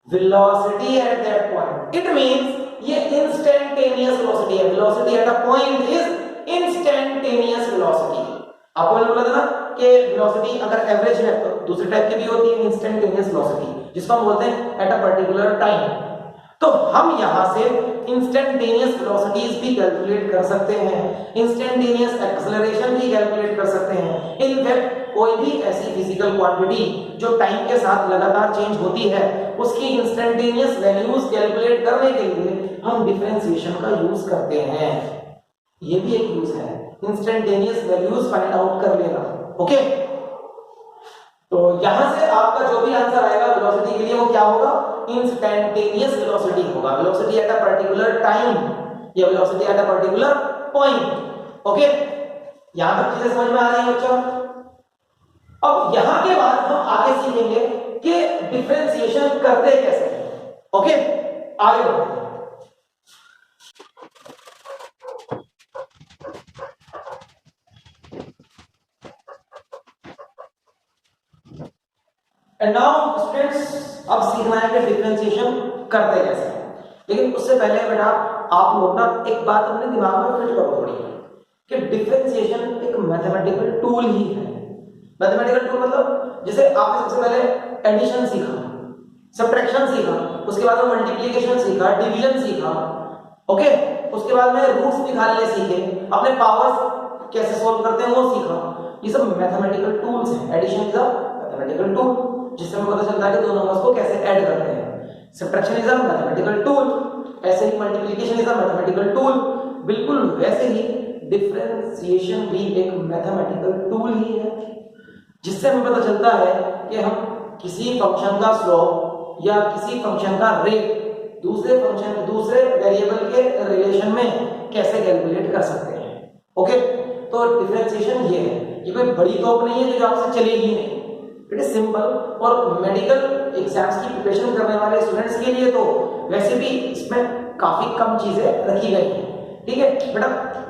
velocity at that point. It means ये इंस्टेंटेनियस वेलोसिटी है, velocity at a point is instantaneous velocity. आपको मैंने बोला था ना कि वेलोसिटी अगर एवरेज है तो दूसरे टाइप की भी होती है इंस्टेंटेनियस वेलोसिटी, जिसको हम बोलते हैं एट अ पर्टिकुलर टाइम। तो हम यहां से इंस्टेंटेनियस वेलोसिटीज भी कैलकुलेट कर सकते हैं, इंस्टेंटेनियस एक्सेलरेशन भी कैलकुलेट कर सकते हैं। इनफैक्ट कोई भी ऐसी फिजिकल क्वांटिटी जो टाइम के साथ लगातार चेंज होती है, उसकी इंस्टेंटेनियस वैल्यूज कैलकुलेट करने के लिए हम डिफरेंशिएशन का यूज करते हैं। ये भी एक यूज है, इंस्टेंटेनियस वैल्यूज फाइंड आउट कर लेना, ओके। तो यहां से आपका जो भी आंसर आएगा वेलोसिटी के लिए वो क्या होगा? इंस्टेंटेनियस वेलोसिटी होगा, velocity at a particular time या velocity at a particular point, okay. यहां तक चीजें समझ में आ रही है बच्चों? अब यहां के बाद हम आगे सीखेंगे कि डिफरेंशिएशन करते कैसे हैं, ओके। आगे बढ़ते हैं। एंड नाउ स्टूडेंट्स, अब सीखना है कि डिफरेंशिएशन करते कैसे हैं। लेकिन उससे पहले बेटा आप लोग ना एक बात अपने दिमाग में फिट करो थोड़ी, कि डिफरेंशिएशन एक मैथमेटिकल टूल ही है। मैथमेटिकल टूल मतलब जैसे आपने सबसे पहले एडिशन सीखा, सब्ट्रैक्शन सीखा, उसके बाद में मल्टीप्लिकेशन सीखा, डिवीजन सीखा, ओके। उसके बाद में रूट्स निकालने सीखे, अपने पावर्स कैसे सॉल्व करते हैं वो सीखा। ये सब मैथमेटिकल टूल्स हैं। Addition is a mathematical tool, जिससे हमें पता चलता है कि दो नंबर्स को कैसे ऐड करते हैं। Subtraction is a mathematical tool, ऐसे ही multiplication is a mathematical tool. बिल्कुल वैसे ही डिफरेंशिएशन भी एक मैथमेटिकल टूल ही है, जिससे हमें पता चलता है कि हम किसी फंक्शन का स्लोप या किसी फंक्शन का रेट दूसरे वेरिएबल के रिलेशन में कैसे कैलकुलेट कर सकते हैं, ओके। तो डिफरेंशिएशन ये है, ये कोई बड़ी तोप नहीं है जो आपसे चलेगी नहीं, इट इज सिंपल। और मेडिकल एग्जाम्स की प्रिपरेशन करने वाले स्टूडेंट्स के लिए तो वैसे भी इसमें काफी कम चीजें रखी गई हैं, ठीक है बेटा।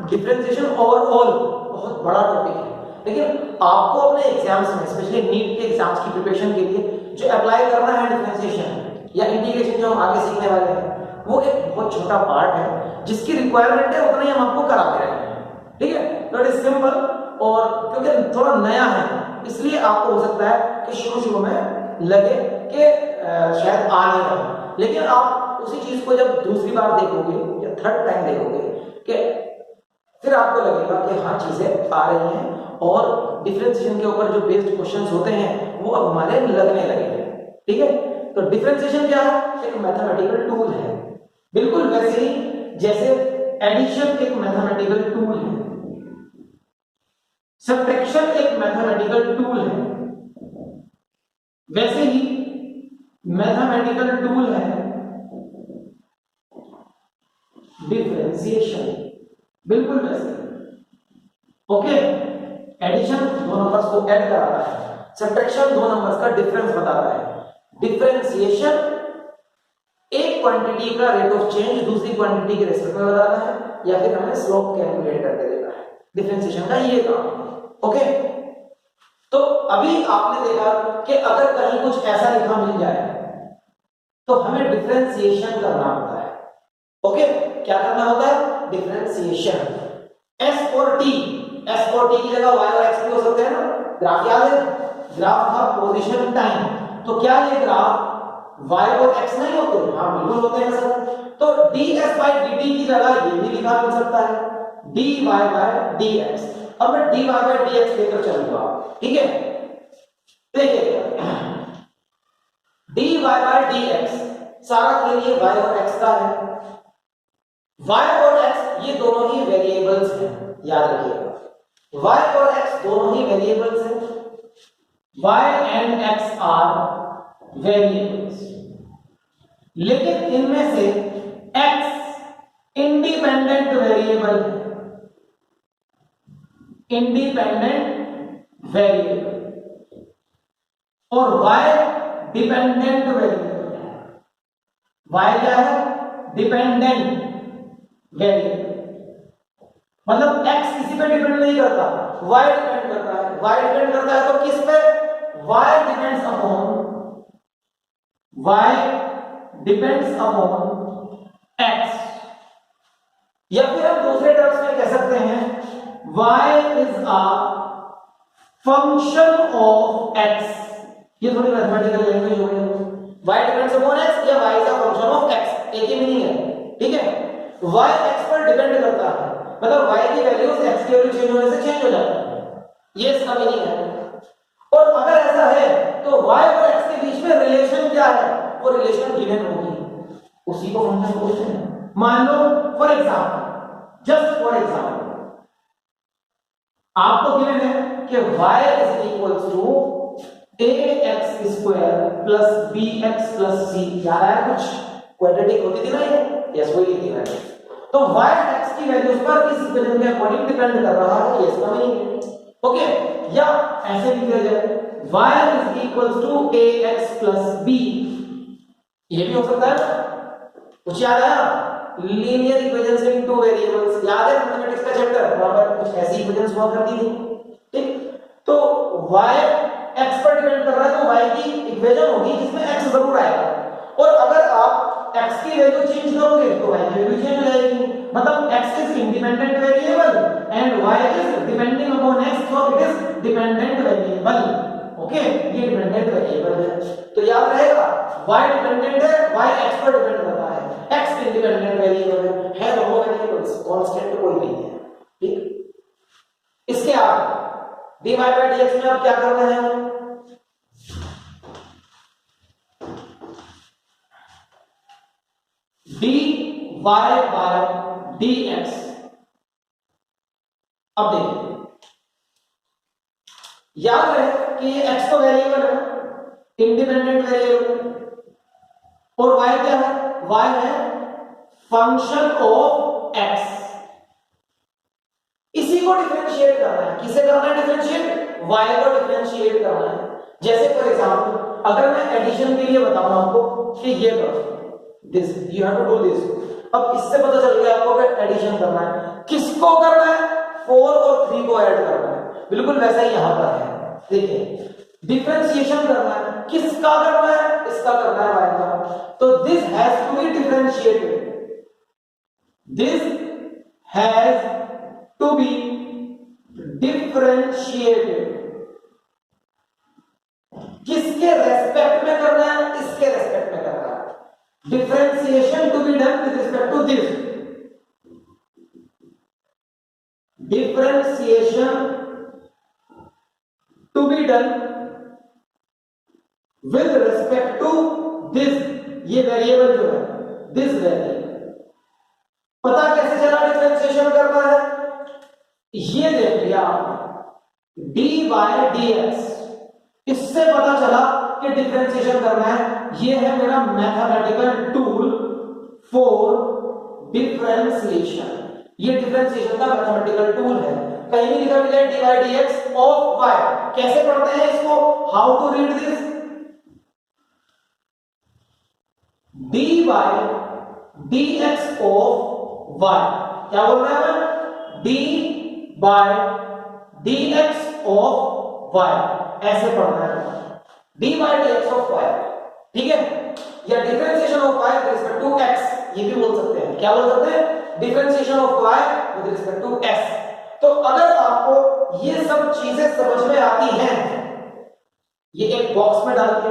डिफरेंशिएशन ओवरऑल बहुत बड़ा टॉपिक है, लेकिन आपको अपने एग्जाम्स में स्पेशली नीट के एग्जाम्स की प्रिपरेशन के लिए जो अप्लाई करना है डिफरेंशिएशन या इंटीग्रेशन जो हम आगे सीखने वाले हैं, वो एक बहुत छोटा पार्ट है जिसकी रिक्वायरमेंट है उतना ही हम आपको कराते रहे हैं, ठीक है। तो इट इज सिंपल, और क्योंकि थोड़ा नया है इसलिए आपको हो सकता है कि शुरू में लगे कि शायद आ नहीं रहा, लेकिन आप उसी चीज को जब दूसरी बार देखोगे या थर्ड टाइम देखोगे कि फिर आपको लगेगा कि हाँ चीजें आ रही हैं, और डिफरेंशिएशन के ऊपर जो बेस्ड क्वेश्चंस होते हैं वो अब हमारे लगने लगे हैं, ठीक है। तो डिफरेंशिएशन क्या है? एक मैथमेटिकल टूल है, बिल्कुल वैसे ही जैसे एडिशन एक मैथमेटिकल टूल है, सब्ट्रैक्शन एक मैथमेटिकल टूल है, वैसे ही मैथमेटिकल टूल है डिफरेंशिएशन, बिल्कुल वैसे। ओके, एडिशन दो नंबर्स को ऐड कराता है, सब्ट्रैक्शन दो नंबर्स का डिफरेंस बताता है, डिफरेंशिएशन एक क्वांटिटी का रेट ऑफ चेंज दूसरी क्वांटिटी के रेस्पेक्ट में बताता है, या फिर हमें स्लोप कैलकुलेट करके देता है। डिफरेंशिएशन का ये काम है। ओके, तो अभी आपने देखा कि अगर कहीं कुछ ऐसा लिखा मिल जाए तो हमें डिफरेंशिएशन करना होता है। ओके, क्या करना होता है? डिफरेंशिएशन। S और T, S और T की जगह Y और X भी हो सकते हैं ना। ग्राफ याद है, ग्राफ था पोजीशन टाइम, तो क्या ये ग्राफ y और x नहीं होते? हाँ बिल्कुल होते हैं सर। तो ds by dt की जगह ये भी लिखा मिल सकता है dy by dx। अब मैं dy by dx लेकर चलूंगा, ठीक है। देखिए dy by dx सारा खेल ये y और x का है। y और x ये दोनों ही वेरिएबल्स हैं, याद रखिएगा। y और x दोनों ही वेरिएबल्स हैं। y and x are variables, लेकिन इनमें से x इंडिपेंडेंट वेरिएबल है, इंडिपेंडेंट वेरिएबल, और y डिपेंडेंट वेरिएबल है। y क्या है? डिपेंडेंट वेरिएबल, मतलब x किसी पे डिपेंड नहीं करता, y डिपेंड करता है। y डिपेंड करता है तो किस पे? y डिपेंड्स अपॉन x, या फिर हम दूसरे टर्म्स में कह सकते हैं y is a function of x। ये थोड़ी मैथमेटिकल लैंग्वेज हो गई। y डिपेंड्स अपॉन x या y is a function of x, एक ही मीनिंग है, ठीक है। y x पर डिपेंड करता है, मतलब y की वैल्यूज x की वैल्यू चेंज होने से चेंज हो जाती है, ये इसका मीनिंग है। और अगर ऐसा है तो y और x के बीच में रिलेशन क्या है? वो रिलेशन गिवन होगी, उसी को फंक्शन बोलते हैं। मान लो for example, just for example, आपको गिवन है कि y is equals to ax square plus bx plus c। याद आया कुछ? क्वाड्रेटिक होती थी ना ये, यस वही थी मैंने। तो y x की वैल्यूज पर इस इक्वेशन के अकॉर्डिंग डिपेंड कर रहा है, ये इसका मीनिंग है। ओके, या ऐसे भी लिखा जाए y is equals to ax plus b, ये भी हो सकता है ना। कुछ याद आया? लीनियर इक्वेशंस इन टू वेरिएबल्स, याद है मैथमेटिक्स का चैप्टर, वहां पर कुछ ऐसी इक्वेशंस हुआ करती थी, ठीक। तो y x पर डिपेंड कर रहा है तो y की इक्वेशन होगी जिसमें x जरूर आएगा, और अगर आप x की वैल्यू चेंज करोगे तो y की वैल्यू चेंज हो जाएगी। मतलब x is independent variable and y is depending upon x, so it is dependent variable. Okay, ये डिपेंडेंट वेरिएबल है, तो याद रहेगा y डिपेंडेंट है, y x पर डिपेंड करता है, x इंडिपेंडेंट वेरिएबल है, दोनों वेरिएबल्स कांस्टेंट कोई नहीं है, ठीक। इसके आगे dy by dx में अब क्या करना है? dy by dx। अब देखिए, याद रहे कि ये x तो वेरिएबल है, इंडिपेंडेंट वेरिएबल, और y क्या है? y है फंक्शन ऑफ x। इसी को डिफरेंशिएट करना है, किसे करना है डिफरेंशिएट? y को डिफरेंशिएट करना है। जैसे फॉर एग्जांपल, अगर मैं एडिशन के लिए बताऊं आपको कि ये करो, this, you have to do this. अब इससे पता चल गया आपको कि एडिशन करना है, किसको करना है, 4 और 3 को ऐड करना है। बिल्कुल वैसा ही यहां पर है, देखिए डिफरेंशिएशन करना है, किसका करना है, इसका करना है y का। तो this has to be differentiated, this has to be differentiated. किसके रेस्पेक्ट में करना है, इसके रेस्पेक्ट में करना है। Differentiation to be done with respect to this, differentiation to be done with respect to this, ये वेरिएबल जो है दिस वेरिएबल। पता कैसे चला डिफरेंशिएशन करना है, ये देख लिया आपने dy dx, इससे पता चला कि डिफरेंशिएशन करना है। ये है मेरा मैथमेटिकल टूल फॉर डिफरेंशिएशन, ये डिफरेंशिएशन का मैथमेटिकल टूल है। कहीं भी लिखा मिले dy dx ऑफ y, कैसे पढ़ते हैं इसको, how to read this, dy dx of y, क्या बोल रहे हैं, dy dx ऑफ y, ऐसे पढ़ना है, dy dx ऑफ y, ठीक है। या differentiation of y with respect to x, ये भी बोल सकते हैं, क्या बोल सकते हैं, differentiation of y with respect to s। तो अगर आपको ये सब चीजें समझ में आती हैं, ये एक बॉक्स में डाल के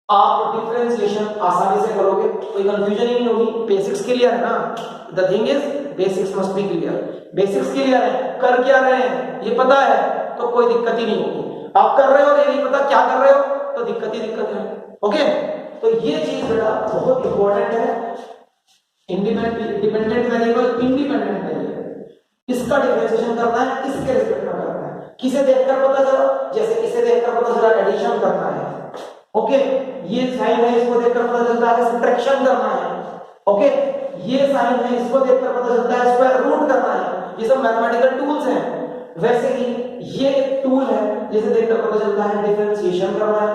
आप डिफरेंशिएशन आसानी से करोगे, कोई कंफ्यूजन ही नहीं होगी। बेसिक्स क्लियर है ना, the thing is basics must be clear, basics clear है, कर क्या रहे हैं ये पता है तो कोई दिक्कत ही नहीं होगी। आप कर रहे हो और ये नहीं पता क्या कर रहे हो तो दिक्कत ही दिक्कत है, ओके। तो ये चीज बेटा बहुत इंपॉर्टेंट है, डिपेंडेंट वेरिएबल, इंडिपेंडेंट वेरिएबल, इसका डिफरेंशिएशन करना है, इसके रिस्पेक्ट में करना है। किसे देखकर पता चला, जैसे इसे देखकर पता चला एडिशन करना है, ओके, ये साइन है इसको देखकर पता चलता है सब्ट्रैक्शन करना है, ओके, ये साइन है इसको देखकर पता चलता है स्क्वायर रूट करना है। ये सब मैथमेटिकल टूल्स हैं। वैसे ही ये एक टूल है जिसे देखकर पता चलता है डिफरेंशिएशन करना है,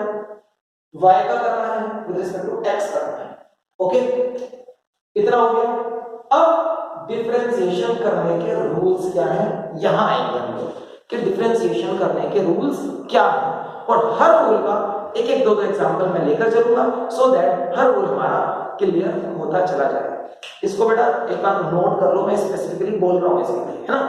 y का करना है विद रिस्पेक्ट टू x करना है, ओके, इतना हो गया। अब डिफरेंशिएशन करने के रूल्स क्या है, यहां आएंगे हम लोग कि डिफरेंशिएशन करने के रूल्स क्या है, और हर रूल का एक एक दो एग्जांपल मैं लेकर चलूंगा सो दैट हर रूल हमारा क्लियर होता चला जाए। इसको बेटा एक बार नोट कर लो, मैं स्पेसिफिकली बोल रहा हूं इसके लिए, है ना।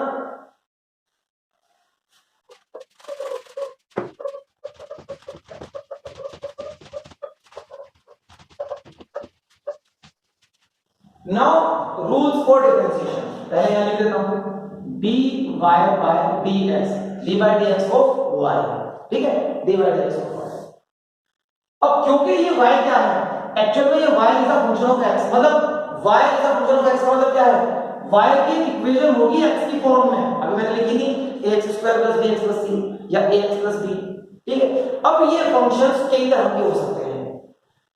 नाउ रूल्स फॉर डिफरेंशिएशन, पहले यहां लिख देता हूं dy by dx, dy by dx of y, ठीक है, dy by dx of y। अब क्योंकि ये y क्या है, एक्चुअल में ये y is a function of x, मतलब y is a function of x का मतलब क्या है, y की इक्वेशन होगी x की फॉर्म में, अभी मैंने लिखी थी ax square plus bx plus c या ax प्लस b, ठीक है। अब ये फंक्शंस कई तरह के हो सकते हैं,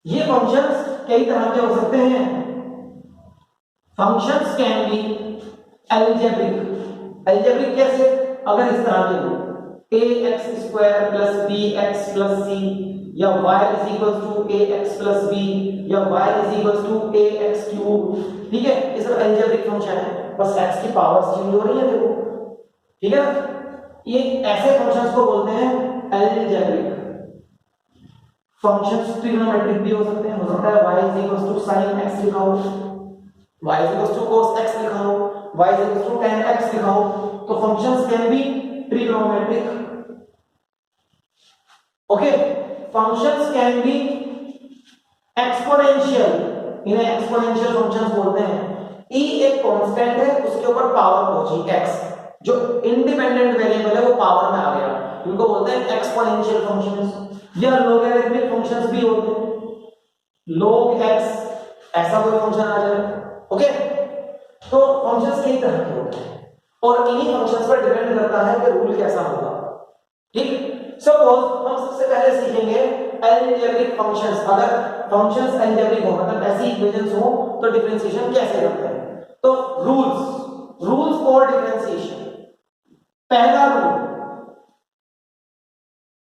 ये फंक्शंस कई तरह के हो सकते हैं। Functions can be algebraic, algebraic कैसे, अगर इस तरह के हो ax square plus bx plus c, या y is equal to ax plus b, या y is equal to ax cube, ठीक है, ये सब अलजेब्रिक फंक्शन है, बस x की पावर्स चेंज हो रही है देखो, ठीक है। ये ऐसे फंक्शंस को बोलते हैं अलजेब्रिक फंक्शंस। ट्रिग्नोमेट्रिक भी हो सकते हैं, हो सकता है y is equal to sin x लिखा हो, y is equal to cos x लिखा हो, y is equal to tan x लिखा हो, तो functions can be trigonometric, okay. Functions can be exponential, इन्हें एक्सपोनेंशियल फंक्शंस बोलते हैं। e एक कांस्टेंट है, उसके ऊपर पावर पहुंची x, जो इंडिपेंडेंट वेरिएबल है वो पावर में आ गया, इनको बोलते हैं एक्सपोनेंशियल फंक्शंस। या लॉगरिथमिक फंक्शंस भी होते हैं, log x ऐसा कोई फंक्शन आ जाए, ओके। तो फंक्शंस कई तरह के होते हैं और इन्हीं फंक्शंस पर डिपेंड करता है कि रूल कैसा होगा, ठीक। सपोज हम सबसे पहले सीखेंगे अलजेब्रिक फंक्शंस, अगर फंक्शंस अलजेब्रिक हो मतलब ऐसी इक्वेशंस हो तो डिफरेंशिएशन कैसे करते हैं। तो रूल्स फॉर डिफरेंशिएशन, पहला rule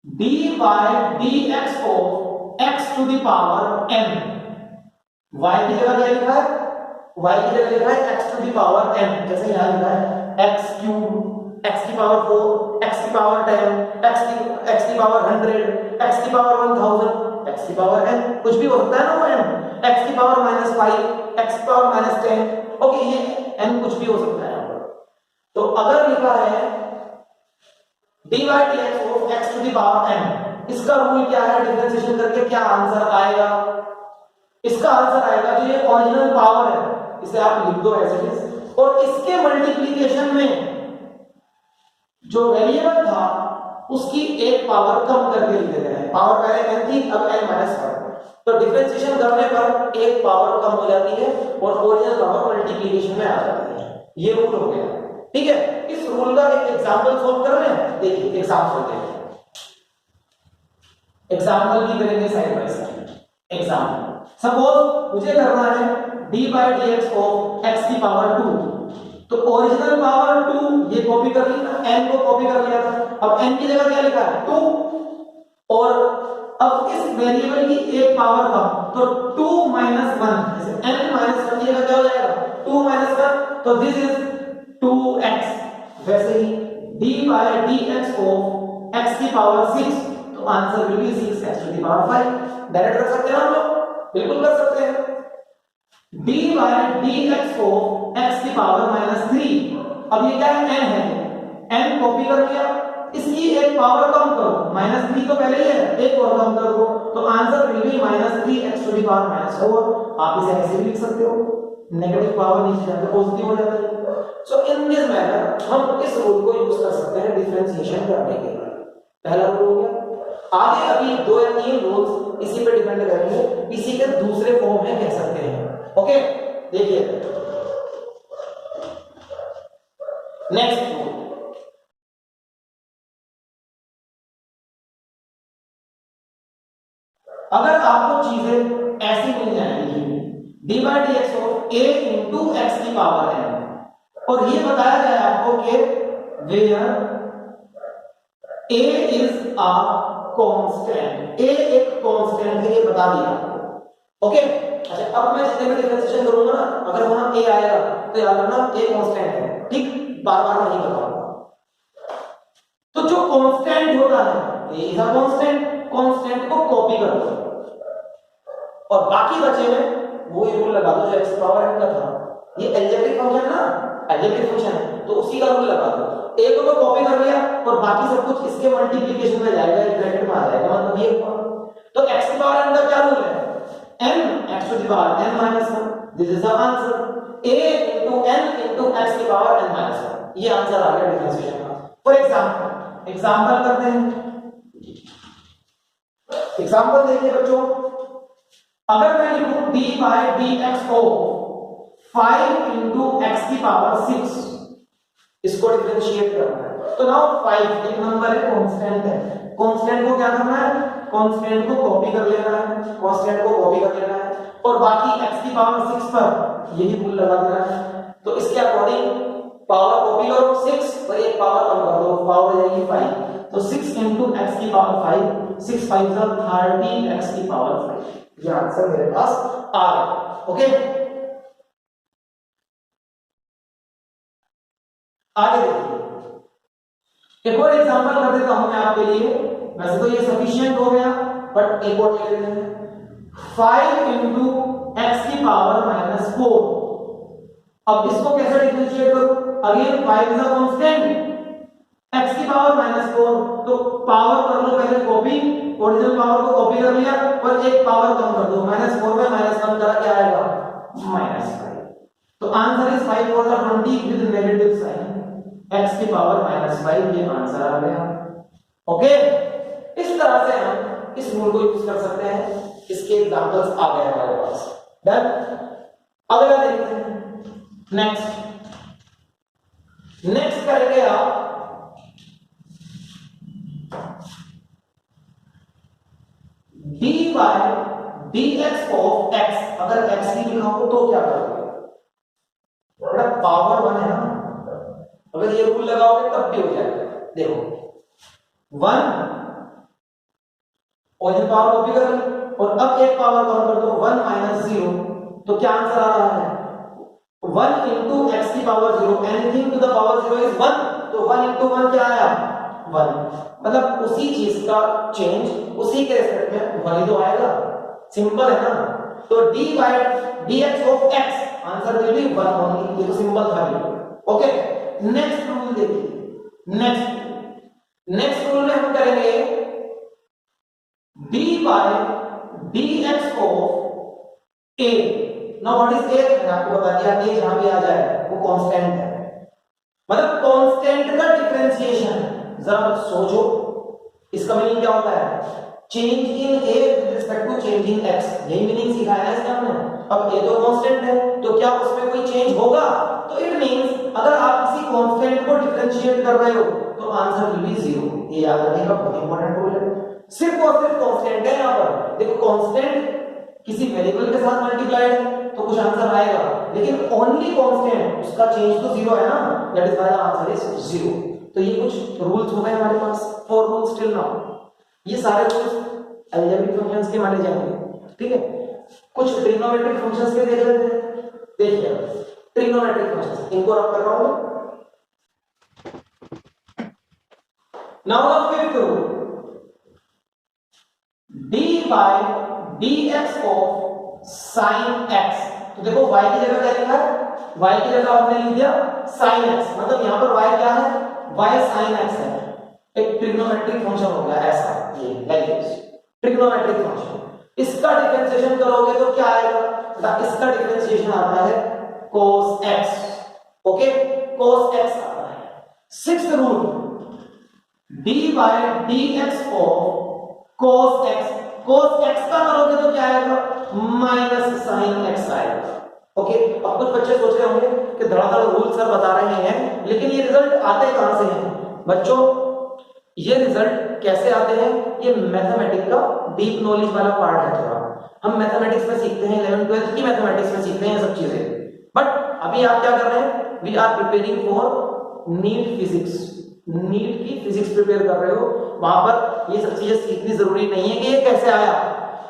dy dx of x to the power n, y की जगह क्या लिखा है, y की जगह लिखा है x to the power n, जैसे यहाँ लिखा है x क्यूब, x की पावर 4, x की पावर 10, x की पावर 100, x की पावर 1000, x की पावर n, कुछ भी हो सकता है ना वो n, x की पावर -5, x की पावर -10, ओके ये n कुछ भी हो सकता है यहाँ पर। तो अगर लिखा है dy dx of x to the power n, इसका रूल क्या है, डिफरेंशिएशन करके क्या आंसर आएगा, इसका आंसर आएगा जो ये ओरिजिनल पावर है इसे आप लिख दो ऐसे इज, और इसके मल्टीप्लिकेशन में जो वेरिएबल था उसकी एक पावर कम करके लिख देते हैं, पावर पहले n थी अब n माइनस 1, तो डिफरेंशिएशन करने पर एक पावर कम हो जाती है और ओरिजिनल पावर मल्टीप्लिकेशन में आ जाती है, ये रूल हो गया, ठीक है। इस रूल का एक एग्जांपल सॉल्व कर रहे हैं, देखिए एग्जांपल देखिए, एग्जांपल भी करेंगे side by side. Example suppose मुझे करना है d by dx of x की पावर 2, तो ओरिजिनल पावर 2 ये कॉपी कर लिया, n को कॉपी कर लिया था, अब n की जगह क्या लिखा है 2, और अब इस वेरिएबल की एक पावर कम, तो 2 1, जैसे n 1 की जगह क्या हो जाएगा 2 1, तो दिस इज 2x, वैसे ही d by dx of x की पावर 6, तो answer will be 6x to the power 5, direct रख सकते हैं हम लोग, बिल्कुल कर सकते हैं। d by dx of x की पावर -3, अब ये क्या है n है, n कॉपी कर लिया, इसकी एक पावर कम करो, -3 तो पहले ही है, एक और कम कर दो, तो answer will be -3x to the power -4, आप इसे ऐसे भी लिख सकते हो, नेगेटिव पावर नीचे जाकर पॉजिटिव हो जाती है। सो इन दिस मैनर हम इस रूल को यूज कर सकते हैं डिफरेंशिएशन करने के लिए, पहला रूल हो गया। आगे अभी 2 या 3 रूल्स इसी पे डिपेंड करेंगे, इसी के दूसरे फॉर्म में कह सकते हैं, ओके। देखिए नेक्स्ट रूल, अगर आपको चीजें ऐसी मिल जाएंगी dy dx of a into x की पावर n, और ये बताया जाए आपको कि where a is a constant, a एक कांस्टेंट है, ये बता दिया आपको, ओके। अच्छा अब मैं जितने भी डिफरेंशिएशन करूंगा ना, अगर वहां a आएगा तो याद रखना a कांस्टेंट है, ठीक, बार बार नहीं बताऊंगा। तो जो कांस्टेंट होता है a is a constant, constant को कॉपी कर दो और बाकी बचे में वो ही रूल लगा दो जो x पावर n का था, ये अलजेब्रिक फंक्शन ना, अलजेब्रिक फंक्शन है तो उसी का रूल लगा दो, a को तो कॉपी कर लिया और बाकी सब कुछ इसके मल्टीप्लिकेशन में जाएगा, एक ब्रैकेट में आ जाएगा, मतलब ये हुआ। तो x की पावर n का क्या रूल है, n x to the power n minus 1, this is the answer, a into n into x की पावर n minus 1, ये आंसर आ गया डिफरेंशिएशन का। फॉर एग्जांपल करते हैं, एग्जांपल देखिए बच्चों, अगर मैं लिखूं d by dx को 5 into x की पावर 6, इसको डिफरेंशिएट करना है, तो नाउ 5 एक नंबर है, कांस्टेंट है, कांस्टेंट को क्या करना है, कांस्टेंट को कॉपी कर लेना है, कांस्टेंट को कॉपी कर लेना है और बाकी x की पावर 6 पर यही रूल लगा देना है। तो इसके अकॉर्डिंग पावर कॉपी करो 6 और एक पावर कम कर दो, पावर हो जाएगी 5, तो 6 into x की पावर 5, 6 5 13 x की पावर 5, ये आंसर मेरे पास आ गया, ओके। आगे देखिए, एक और एग्जांपल कर देता हूं मैं आपके लिए, वैसे तो ये सफिशिएंट हो गया बट एक और ले लेते हैं, 5 into x की पावर -4, अब इसको कैसे डिफरेंशिएट करूं, again 5 is a constant, x की पावर -4, तो पावर कर लो पहले कॉपी, ओरिजिनल पावर को कॉपी कर लिया और एक पावर कम कर दो, -4 में -1 करा क्या आएगा -5, तो answer is 5 4 20 with negative sign, x की पावर -5, ये आंसर आ गया, ओके। इस तरह से हम इस रूल को यूज कर सकते हैं, इसके एग्जांपल्स आ गए हमारे पास, डन। अगला देखते हैं, नेक्स्ट करेंगे आप dy dx ऑफ x, अगर x ही लिखा हो तो क्या करोगे, बड़ा पावर 1 है ना, अगर ये रूल लगाओगे तब भी हो जाएगा, देखो 1 और ये पावर कॉपी कर ली और अब एक पावर कम कर दो, 1 - 0, तो क्या आंसर आ रहा है 1 into x की power 0, anything to the power 0 is 1, तो 1 into 1 क्या आया 1, मतलब उसी चीज का चेंज उसी के रेस्पेक्ट में 1 ही तो आएगा, सिंपल है ना। तो d by dx of x answer will B 1 only, ये तो सिंपल था बिल्कुल। ओके, नेक्स्ट रूल देखिए, नेक्स्ट रूल में हम करेंगे d by dx of a। Now what is a, मैंने आपको बता दिया a जहां भी आ जाए वो कांस्टेंट है, मतलब कांस्टेंट का डिफरेंशिएशन। जरा सोचो इसका मीनिंग क्या होता है, change in a with respect to change in x, यही मीनिंग सिखाया है इसने हमने। अब a तो कांस्टेंट है तो क्या उसमें कोई चेंज होगा, तो इट मींस अगर आप किसी कांस्टेंट को डिफरेंशिएट कर रहे हो तो आंसर विल बी 0, ये याद रखने का बहुत इंपॉर्टेंट रूल है। सिर्फ और सिर्फ कांस्टेंट है यहां पर, देखो कांस्टेंट किसी वेरिएबल के साथ मल्टीप्लाइड है तो कुछ आंसर आएगा, लेकिन ओनली कांस्टेंट उसका चेंज तो 0 है ना, that is why the answer is 0। तो ये कुछ रूल्स हो गए हमारे पास, 4 रूल्स टिल नाउ, ये सारे रूल्स अलजेब्रिक फंक्शंस के माने जाएंगे, ठीक है। कुछ ट्रिग्नोमेट्रिक फंक्शंस के देख लेते हैं, देखिए ट्रिग्नोमेट्रिक फंक्शंस इनको रख कर रहा हूं। Now the fifth rule, d by dx of sin x, तो देखो y की जगह क्या लिखा है, y की जगह हमने लिख दिया sin x, मतलब यहां पर y क्या है, y sin x है, एक ट्रिग्नोमेट्रिक फंक्शन हो गया ऐसा, ये लाइक दिस ट्रिग्नोमेट्रिक फंक्शन। इसका डिफरेंशिएशन करोगे तो क्या आएगा, इसका डिफरेंशिएशन आता है cos x, okay cos x आता है। Sixth rule, d by dx of cos x, cos x का करोगे तो क्या आएगा माइनस sin x आएगा, ओके। अब कुछ बच्चे सोच रहे होंगे कि धड़ाधड़ रूल सर बता रहे हैं, लेकिन ये रिजल्ट आते कहां से हैं बच्चों, ये रिजल्ट कैसे आते हैं, ये मैथमेटिक्स का डीप नॉलेज वाला पार्ट है थोड़ा, हम मैथमेटिक्स में सीखते हैं, 11th 12th की मैथमेटिक्स में सीखते हैं ये सब चीजें, बट अभी आप क्या कर रहे हैं, we are preparing for NEET physics, NEET की फिजिक्स प्रिपेयर कर रहे हो, वहां पर ये सब चीजें सीखनी जरूरी नहीं है कि ये कैसे आया,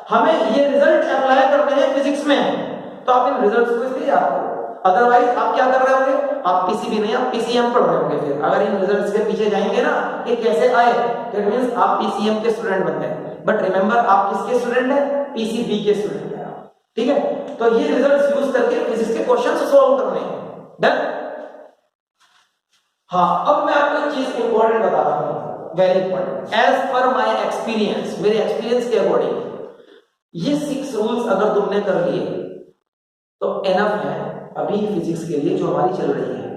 हमें ये रिजल्ट अप्लाई करने हैं फिजिक्स में, तो आप इन रिजल्ट्स को इसलिए याद करो, अदरवाइज आप क्या कर रहे होंगे, आप पीसीबी नहीं आप पीसीएम पढ़ रहे होंगे, फिर अगर इन रिजल्ट्स के पीछे जाएंगे ना ये कैसे आए, दैट मींस आप पीसीएम के स्टूडेंट बन गए, बट रिमेंबर आप किसके स्टूडेंट हैं, पीसीबी के स्टूडेंट हैं, ठीक है। तो ये रिजल्ट्स यूज करके फिजिक्स के क्वेश्चंस सॉल्व करने हैं, डन। हाँ, अब मैं आपको एक चीज इंपॉर्टेंट बता रहा हूं, very important, as per my experience, मेरे एक्सपीरियंस के अकॉर्डिंग ये 6 रूल्स अगर तुमने कर लिए तो एनफ है अभी फिजिक्स के लिए जो हमारी चल रही है,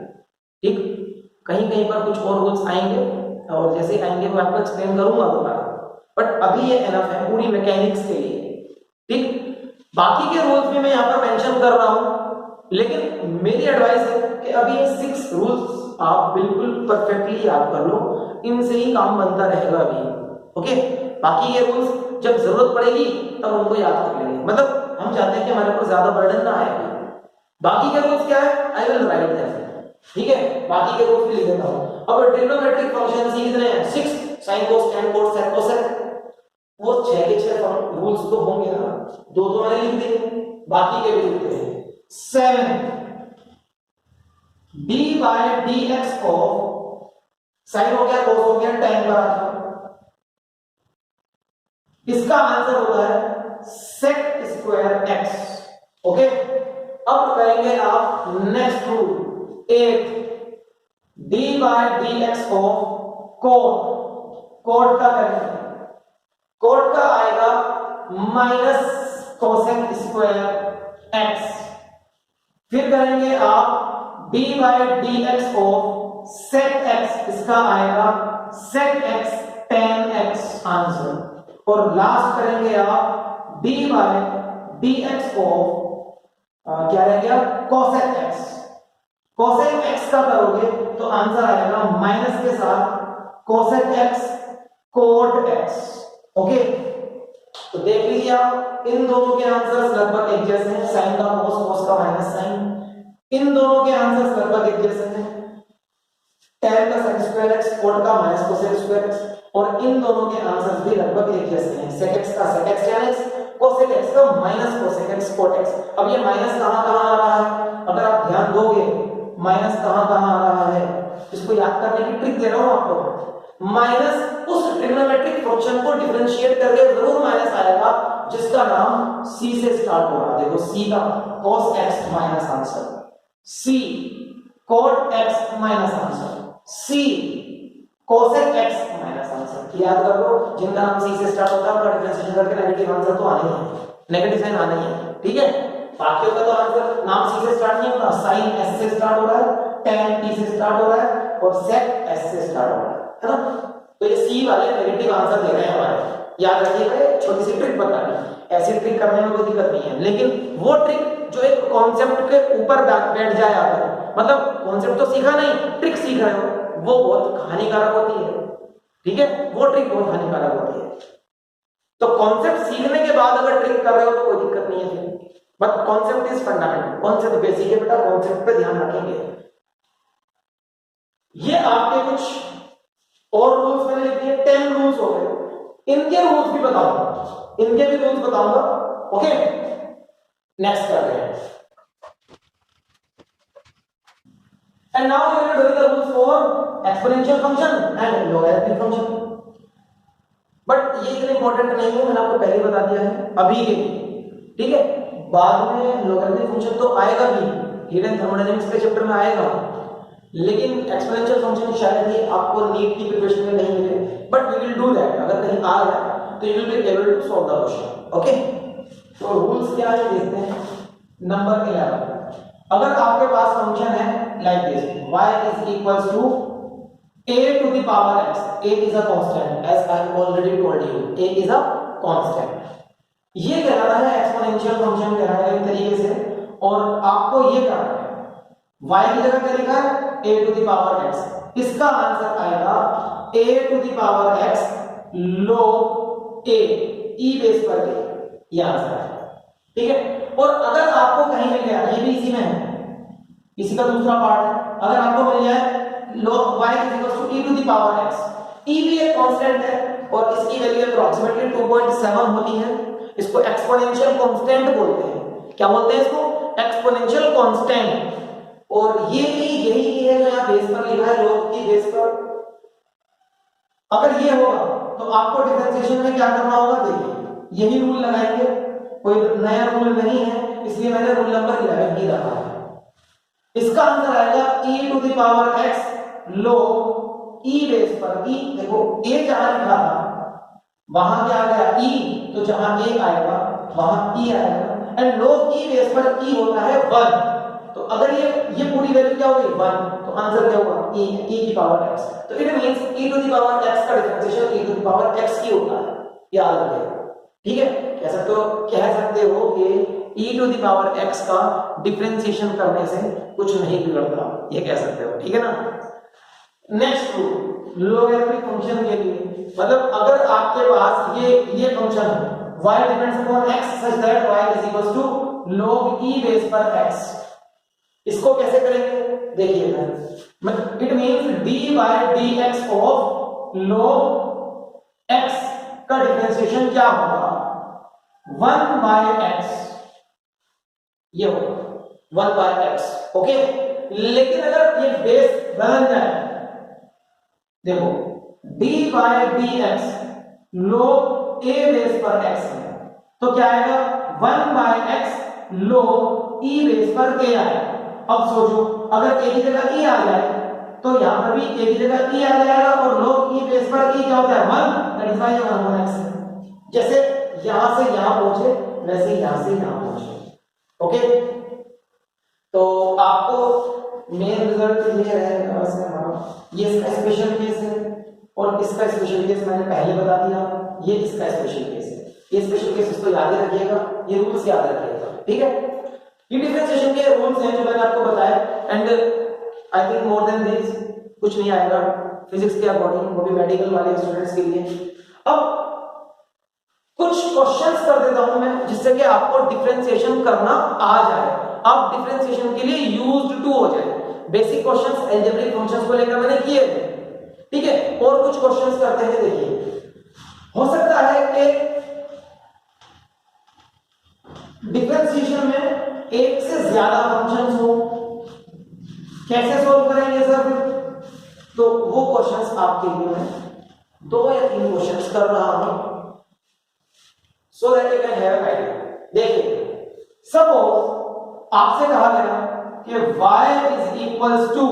ठीक। कहीं कहीं पर कुछ और रूल्स आएंगे और जैसे आएंगे मैं आपको एक्सप्लेन करूंगा दोबारा, बट अभी ये एनफ है पूरी मैकेनिक्स के लिए, ठीक। बाकी के रूल्स भी मैं यहाँ पर मेंशन कर रहा हूं, लेकिन मेरी एडवाइस है कि अभी ये 6 रूल्स आप बिल्कुल परफेक्टली याद कर लो, इनसे ही काम बनता रहेगा अभी, ओके। बाकी ये रूल्स जब जरूरत पड़ेगी तब उनको याद कर लेंगे, मतलब हम चाहते हैं कि हमारे ऊपर ज्यादा बर्डन ना आए। बाकी के रूल्स क्या है, आई विल राइट देम, ठीक है, बाकी के रूल्स भी लिख देता हूं। अब ट्रिग्नोमेट्रिक फंक्शन सीखने हैं 6, sin cos tan cos sec cosec, वो 6 के 6 रूल्स तो होंगे ना, 2 तो मैंने लिख दिए, बाकी के भी लिखते हैं। 7 d by dx of sin हो गया, cos हो गया, tan पर आ गया, इसका आंसर होता है sec स्क्वायर x, ओके। अब करेंगे आप next rule 8, d by dx of cot, cot का करेंगे, cot का आएगा माइनस cosec स्क्वायर x, फिर करेंगे आप d by dx of sec x, इसका आएगा sec x tan x answer, और लास्ट करेंगे आप d by dx of क्या रह गया cosec x, cosec x का करोगे तो आंसर आएगा माइनस के साथ cosec x cot x, okay. तो देख लीजिए आप इन दोनों के आंसर्स लगभग एक जैसे हैं, sin का cos, cos का माइनस sin, इन दोनों के आंसर्स लगभग एक जैसे हैं, tan का sec स्क्वायर x, cot का माइनस cosec स्क्वायर x, और इन दोनों के आंसर्स भी लगभग एक जैसे हैं, sec x का sec x tan x, cosec X का minus cosec X cot X. अब ये माइनस कहां कहां आ रहा है, अगर आप ध्यान दोगे माइनस कहां कहां आ रहा है, इसको याद करने की ट्रिक दे रहा हूं आपको। माइनस उस ट्रिग्नोमेट्रिक फंक्शन को डिफरेंशिएट करके जरूर माइनस आएगा जिसका नाम c से स्टार्ट हो रहा है। देखो c का cos x minus answer, c cot x minus answer, c cosec x minus answer. याद कर लो, जिनका नाम c से स्टार्ट होता है उनका डिफरेंशिएशन करके नेगेटिव आंसर तो आना ही है, नेगेटिव साइन आना ही है, ठीक है। बाकियों का तो आंसर नाम c से स्टार्ट नहीं होता, sin s से स्टार्ट हो रहा है, tan t से स्टार्ट हो रहा है और sec s से स्टार्ट हो रहा है ना। तो ये c वाले नेगेटिव आंसर दे रहे हैं हमारे, याद रखिएगा। छोटी सी ट्रिक बतानी, ऐसी ट्रिक करने में कोई दिक्कत नहीं है, लेकिन वो ट्रिक जो एक कॉन्सेप्ट के ऊपर बैठ जाए आपको, मतलब कॉन्सेप्ट तो सीखा नहीं, ट्रिक सीख रहे हो, वो बहुत हानिकारक होती है, ठीक है। वो ट्रिक बहुत हानिकारक होती है। तो कॉन्सेप्ट सीखने के बाद अगर ट्रिक कर रहे हो तो कोई दिक्कत नहीं है फिर, but concept is fundamental, concept basic है बेटा, कॉन्सेप्ट पे ध्यान रखेंगे। ये आपके कुछ और रूल्स मैंने लिख दिए, 10 रूल्स हो गए, इनके रूल्स भी बताऊंगा, इनके भी रूल्स बताऊंगा, ओके। नेक्स्ट कर रहे हैं, and now you will do the rules for exponential function and logarithmic function, but ये इतने इंपॉर्टेंट नहीं है, मैंने आपको पहले बता दिया है अभी के लिए, ठीक है। बाद में लोगरिथमिक फंक्शन तो आएगा भी, हीट एंड थर्मोडायनामिक्स के चैप्टर में आएगा, लेकिन एक्सपोनेंशियल फंक्शन शायद ही आपको नीट की प्रिपरेशन में नहीं मिले, but we will do that. अगर कहीं आ गया तो you will be able to solve the question, okay. तो रूल्स क्या है देखते हैं। नंबर 11, अगर आपके पास फंक्शन है like this, y is equals to a to the power x, a is a constant as I have already told you, a is a constant, ये कहलाता है एक्सपोनेंशियल फंक्शन कहलाएगा एक तरीके से, और आपको ये करना है y की जगह क्या लिखा है a to the power x, इसका आंसर आएगा a to the power x log a, e base पर a, ये आंसर है, ठीक है। और अगर आपको कहीं मिल गया, ये भी इसी में है, इसी का दूसरा पार्ट है, अगर आपको मिल जाए log y is equals to e to the power x, e भी एक कांस्टेंट है और इसकी वैल्यू अप्रोक्सीमेटली 2.7 होती है, इसको एक्सपोनेंशियल कांस्टेंट बोलते हैं। क्या बोलते हैं इसको? Exponential constant. और ये भी यही है जो यहाँ बेस पर लिखा है, log की बेस पर। अगर ये होगा तो आपको डिफरेंशिएशन में क्या करना होगा, देखिए यही रूल लगाएंगे, कोई नया रूल नहीं है, इसलिए मैंने रूल नंबर 11 ही रखा है। इसका आंसर आएगा e to the power x log e base पर e, देखो a जहां लिखा था वहां क्या आ गया e, तो जहां a आएगा वहां e आएगा, एंड log e बेस पर e होता है 1, तो अगर ये पूरी वैल्यू क्या होगी 1, तो आंसर क्या होगा e की पावर x। तो it means e to the power x का differentiation e to the power x की होता है, याद रखिए, ठीक है। कह सकते हो कि e to the power x का डिफरेंशिएशन करने से कुछ नहीं बिगड़ता, ये कह सकते हो, ठीक है ना। नेक्स्ट रूल लोगरिथमिक फंक्शन के लिए, मतलब अगर आपके पास ये function y depends upon x such that y is equals to log e base पर x, इसको कैसे करेंगे देखिए, it means dy dx of log x का डिफरेंशिएशन क्या होगा 1 बाय x, ये होगा 1 बाय x, ओके। लेकिन अगर ये बेस बदल जाए, देखो dy dx log a base पर x है, तो क्या आएगा 1 by x log e base पर a आएगा। अब सोचो अगर a की जगह e आ जाए तो यहां पर भी a की जगह e आ जाएगा, और log e बेस पर e क्या होता है 1, दैट इज व्हाई 1 x। जैसे यहां से यहां पहुंचे वैसे यहां से यहां पहुंचे, ओके। तो आपको मेन रिजल्ट ये रहेगा, वैसे हमारा ये इसका स्पेशल केस है और इसका स्पेशल केस मैंने पहले बता दिया, ये इसका स्पेशल केस है, ये स्पेशल केस इसको याद ही रखिएगा, ये रूल्स याद रखिएगा, ठीक है। ये डिफरेंशिएशन के रूल्स हैं जो मैंने आपको बताया, and I think more than this कुछ नहीं आएगा फिजिक्स के अकॉर्डिंग, वो भी मेडिकल वाले स्टूडेंट्स के लिए। अब कुछ क्वेश्चंस कर देता हूं मैं जिससे कि आपको डिफरेंशिएशन करना आ जाए, आप डिफरेंशिएशन के लिए यूज्ड टू हो जाए। बेसिक क्वेश्चंस अलजेब्रिक फंक्शंस को लेकर मैंने किए थे, ठीक है। और कुछ क्वेश्चंस करते हैं, देखिए हो सकता है कि डिफरेंशिएशन में एक से ज्यादा फंक्शंस हो, कैसे सॉल्व करेंगे सर? तो वो क्वेश्चंस आपके लिए मैं 2 या 3 क्वेश्चंस कर रहा हूं, so that you can have idea. देखिए, सपोज आपसे कहा गया कि y is equals to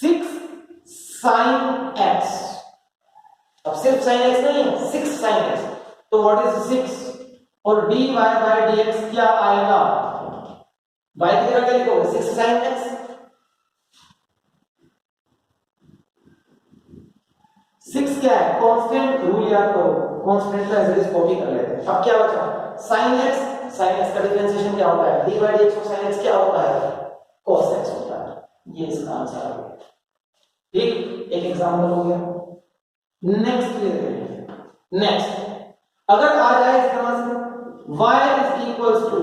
6 sin x। अब सिर्फ sin x नहीं है, 6 sin x, तो व्हाट इज 6? और dy by dx क्या आएगा? y की जगह क्या लिखोगे? 6 sin x। 6 क्या है? कांस्टेंट। रूल याद करो, कांस्टेंट का एज इट इज कॉपी कर लेते हैं। अब क्या बचा? sin x। sin x का डिफरेंशिएशन क्या होता है? dy by dx और sin x क्या होता है? cos x होता है। ये इसका आंसर है। ठीक, एक एग्जांपल हो गया। नेक्स्ट लेते हैं। नेक्स्ट, अगर आ जाए इस तरह से y is equals to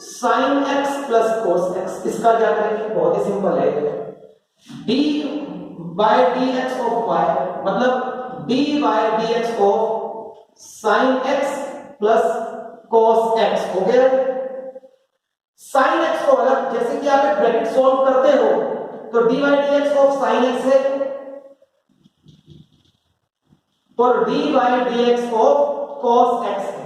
sin x plus cos x, इसका क्या करेंगे? बहुत ही सिंपल है। d by dx of y मतलब d by dx of sin x plus cos x हो गया। sin x को अलग, जैसे कि आप एक ब्रैकेट सॉल्व करते हो तो d by dx of sin x है और d by dx of cos x है।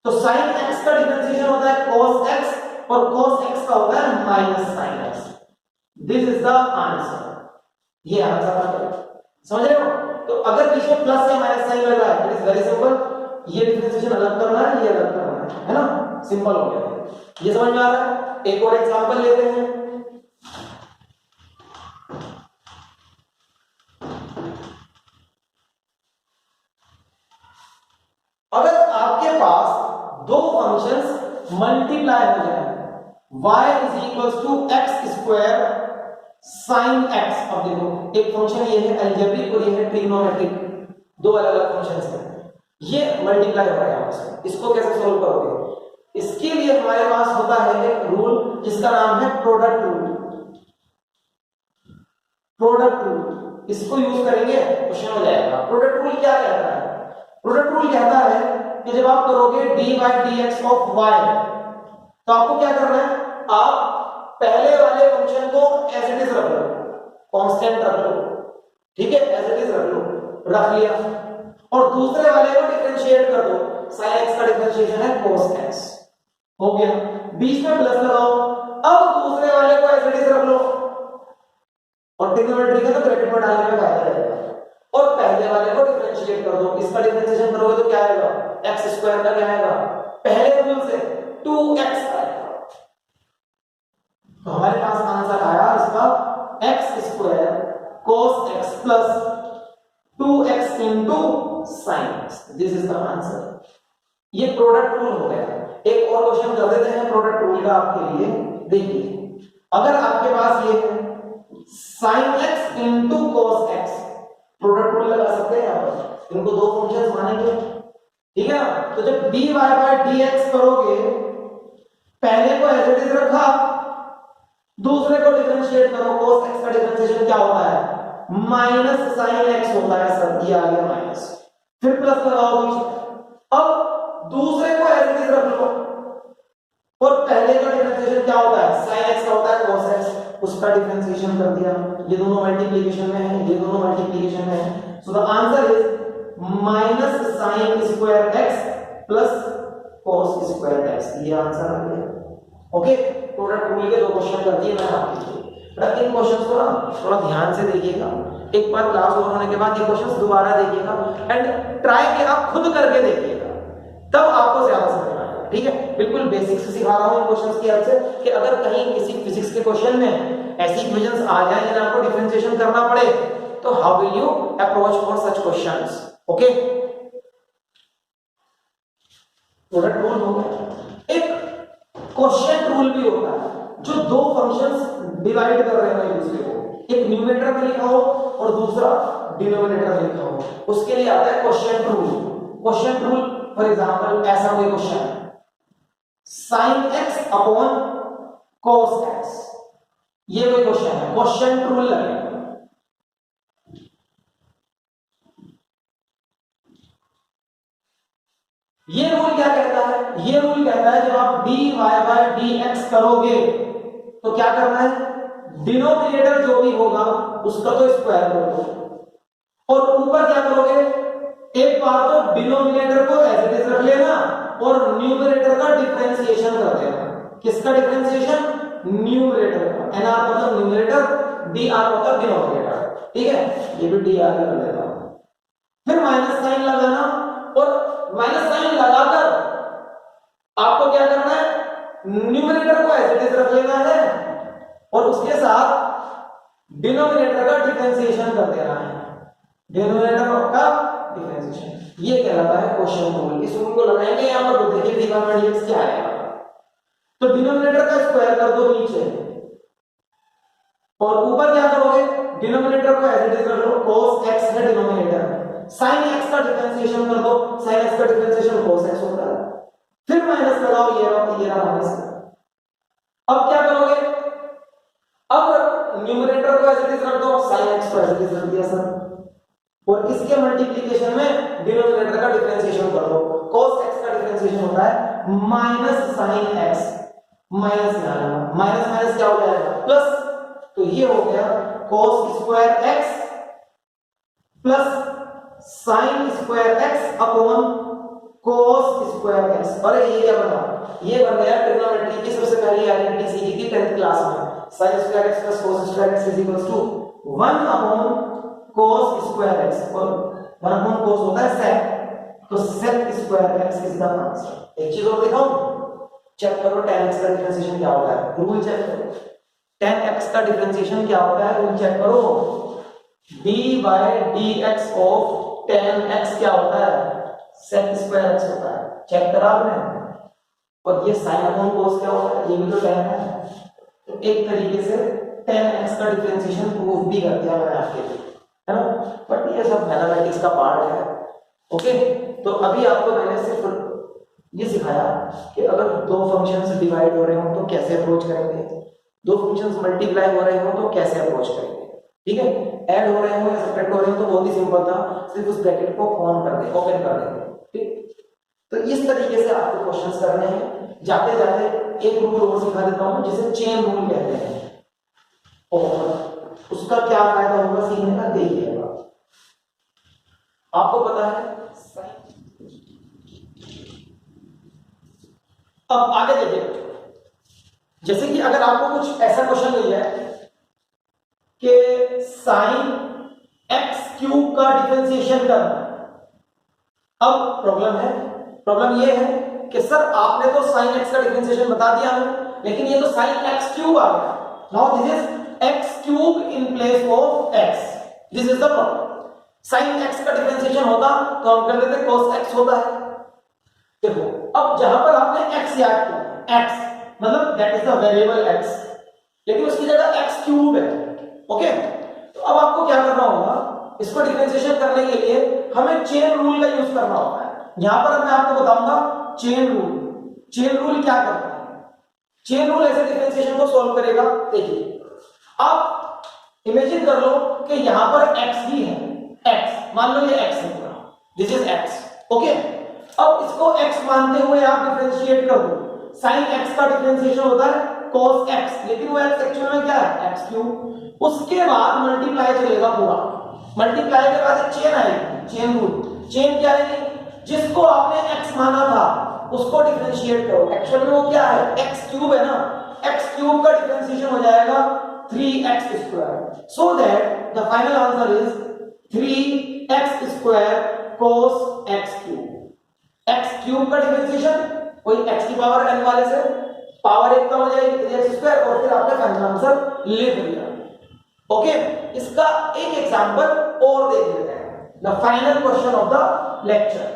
तो sin x का डिफरेंशिएशन होता है cos x और cos x का होता है minus sin x। This is the answer. ये आंसर है, समझ रहे हो? तो अगर बीच में प्लस या माइनस साइन लग रहा है, इट इज वेरी सिंपल। ये डिफरेंशिएशन अलग करना है, ये अलग करना है ना? सिंपल हो गया। ये समझ में आ रहा है? एक और एग्जांपल लेते हैं। अगर आपके पास दो फंक्शंस मल्टीप्लाई हो जाए, y is equals to x square sine x. अब देखो, एक फंक्शन ये है अलजेब्रिक और ये है ट्रिग्नोमेट्रिक, दो अलग अलग फंक्शंस हैं। ये मल्टीप्लाई हो रहा है आपस में, इसको कैसे सोल्व करोगे? इसके लिए हमारे पास होता है एक रूल जिसका नाम है प्रोडक्ट रूल। प्रोडक्ट रूल, इसको यूज करेंगे, क्वेश्चन हो जाएगा। प्रोडक्ट रूल क्या कहता है? प्रोडक्ट रूल कहता है कि जब आप करोगे dy by dx of y, तो आपको क्या करना है? आप पहले वाले फंक्शन को एज इट इज रख लो, कांस्टेंट रख लो, ठीक है? एज इट इज रख लो, रख लिया, और दूसरे वाले को डिफरेंशिएट कर दो। sin x का डिफरेंशिएशन है cos x, हो गया। बीच में प्लस लगाओ, अब दूसरे वाले को एज इट इज रख लो, और ट्रिग्नोमेट्री का तो ब्रैकेट में डालने में फायदा रहेगा, और पहले वाले को डिफरेंशिएट कर दो। इसका डिफरेंशिएशन करोगे तो क्या आएगा? x स्क्वायर का क्या आएगा? पहले रूल से 2x आएगा। तो हमारे पास आंसर आया इसका x square cos x plus 2x into sin x। This is the answer. ये प्रोडक्ट रूल हो गया। एक और क्वेश्चन कर देते हैं प्रोडक्ट रूल का आपके लिए। देखिए, अगर आपके पास ये है sin x into cos x, product rule लगा सकते हैं यहाँ पर, इनको दो फंक्शंस मानेंगे, ठीक है ना? तो जब dy by dx करोगे, पहले को एज इट इज रखा, दूसरे को डिफरेंशिएट करो। cos x का डिफरेंशिएशन क्या होता है? माइनस sin x होता है सर, ये आ गया माइनस, फिर प्लस लगाओ बीच में। अब दूसरे को एज इट इज रख लो, और पहले का डिफरेंशिएशन क्या होता है? sin x का होता है cos x, उसका डिफरेंशिएशन कर दिया। ये दोनों मल्टीप्लिकेशन में है, ये दोनों मल्टीप्लिकेशन में है। So the answer is minus sin square x प्लस cos स्क्वायर x। ये आंसर आ गया। ओके, प्रोडक्ट रूल के दो क्वेश्चन कर दिए मैंने आपके लिए। बट इन क्वेश्चंस को ना थोड़ा ध्यान से देखिएगा, एक बार क्लास ओवर होने के बाद ये क्वेश्चंस दोबारा देखिएगा एंड ट्राई के आप खुद करके देखिएगा, तब आपको ज्यादा समझ में आएगा। ठीक है, बिल्कुल बेसिक से सिखा रहा हूं इन क्वेश्चंस की हेल्प से, कि अगर कहीं किसी फिजिक्स के क्वेश्चन में ऐसी इक्वेशंस आ जाए जिन्हें आपको डिफरेंशिएशन करना पड़े, तो how will you approach for such questions? Okay, product rule हो गया। एक क्वेश्चन रूल भी होता है, जो दो फंक्शंस डिवाइड कर रहे हैं एक दूसरे को, एक न्यूमरेटर में लिखा हो और दूसरा डिनोमिनेटर में लिखा हो, उसके लिए आता है question rule. Question rule for example ऐसा कोई क्वेश्चन है, sin x upon cos x, ये कोई क्वेश्चन है, क्वेश्चन रूल लगेगा। ये रूल क्या कहता है? ये रूल कहता है जब आप dy बाय dx करोगे तो क्या करना है? डिनोमिनेटर जो भी होगा उसका तो स्क्वायर कर दो और ऊपर क्या करोगे? एक बार तो डिनोमिनेटर को एज इट इज रख लेना और न्यूमरेटर का डिफरेंशिएशन कर देना। किसका डिफरेंशिएशन? न्यूमरेटर का। nr मतलब न्यूमरेटर, dr मतलब डिनोमिनेटर। ठीक है, ये भी dr कर देता हूं। फिर माइनस साइन लगाना और माइनस साइन लगाकर आपको क्या करना है? न्यूमरेटर को एज इट इज रख लेना है और उसके साथ डिनोमिनेटर का डिफरेंशिएशन कर देना है। डिनोमिनेटर का डिफरेंशिएशन, ये कहलाता है क्वेश्चन रूल। इस रूल को लगाएंगे यहां पर, तो देखिए dy बाय dx क्या आएगा। तो डिनोमिनेटर का स्क्वायर कर दो नीचे और ऊपर क्या करोगे? डिनोमिनेटर को एज इट इज रख लो, cos x है डिनोमिनेटर में, sin x का डिफरेंशिएशन कर दो, sin x का डिफरेंशिएशन cos x होता है। फिर माइनस लगाओ, ये रहा माइनस। अब क्या करोगे? अब न्यूमरेटर को एज इट इज रख दो, sin x को एज इट इज रख दिया सर, और इसके मल्टीप्लिकेशन में डिनोमिनेटर का डिफरेंशिएशन कर दो। cos x का डिफरेंशिएशन होता है minus sin x, minus minus minus क्या हो जाएगा? प्लस। तो ये हो गया cos square x plus sin square x upon cos square x। अरे ये क्या बना? ये बन गया ट्रिग्नोमेट्री की सबसे पहली आइडेंटिटी सीखी थी 10th क्लास में। sin स्क्वायर x प्लस cos square x is equals to 1 upon cos square x, और 1 अपॉन cos होता है sec, तो sec square x is the answer. एक चीज और दिखाऊं, चेक करो tan x का डिफरेंशिएशन क्या होता है, रूल चेक करो। tan x का डिफरेंशिएशन क्या होता है, रूल चेक करो। d by dx of tan x क्या होता है? sec स्क्वायर x होता है। चेक करा आपने? और ये sin अपॉन cos क्या होता है? ये भी तो tan है। तो एक तरीके से tan x का डिफरेंशिएशन प्रूव भी कर दिया मैंने आपके लिए, है ना? बट ये सब मैथमेटिक्स का पार्ट है। ओके, तो अभी आपको मैंने सिर्फ ये सिखाया कि अगर दो फंक्शंस डिवाइड हो रहे हो तो कैसे अप्रोच करेंगे, दो फंक्शंस मल्टीप्लाई हो रहे हो तो कैसे अप्रोच करेंगे। ठीक है, ऐड हो रहे हो या सब्ट्रैक्ट हो रहे हो तो बहुत ही सिंपल था, सिर्फ उस ब्रैकेट को ऑन कर दे, ओपन कर देंगे। ठीक, तो इस तरीके से आपको क्वेश्चंस करने हैं। जाते जाते एक रूल और सिखा देता हूं जिसे चेन रूल कहते हैं, और उसका क्या फायदा होगा सीखने का देखिएगा। आपको पता है अब आगे देखिए, जैसे कि अगर आपको कुछ ऐसा क्वेश्चन मिल जाए कि साइन एक्स क्यूब का डिफरेंशिएशन करना। अब प्रॉब्लम ये है कि सर आपने तो साइन एक्स का डिफरेंशिएशन बता दिया हमें, लेकिन ये तो साइन एक्स क्यूब आ गया। Now this is x cube in place of x, this is the problem. Sine x का डिफरेंशिएशन होता तो हम कर देते cos x होता है। देखो, अब जहां पर आपने x याद किया, x मतलब that is the variable x, लेकिन उसकी जगह x क्यूब है। ओके, तो अब आपको क्या करना होगा, इसको डिफरेंशिएशन करने के लिए हमें चेन रूल का यूज करना होता है। यहां पर मैं आपको बताऊंगा चेन रूल क्या करता है। चेन रूल ऐसे डिफरेंशिएशन को सॉल्व करेगा। देखिए, आप इमेजिन कर लो कि यहां पर x ही है, x मान लो ये x है पूरा, दिस इज x। ओके, अब इसको x मानते हुए आप डिफरेंशिएट कर दो। sin x का डिफरेंशिएशन होता है cos x, लेकिन वो x एक्चुअल में क्या है? x cube. उसके बाद मल्टीप्लाई चलेगा पूरा, मल्टीप्लाई के बाद एक चेन आएगी, चेन रूल। चेन क्या है? जिसको आपने x माना था उसको डिफरेंशिएट करो। एक्चुअल में वो क्या है? x क्यूब है ना, x क्यूब का डिफरेंशिएशन हो जाएगा 3x square, so that the final answer is 3x square cos x cube. x cube का डिफरेंशिएशन कोई x की पावर n वाले से पावर एक कम हो जाएगी 3x स्क्वायर, और फिर आपने फाइनल आंसर लिख दिया। ओके, इसका एक एग्जांपल और देख लेते हैं, the final question of the lecture.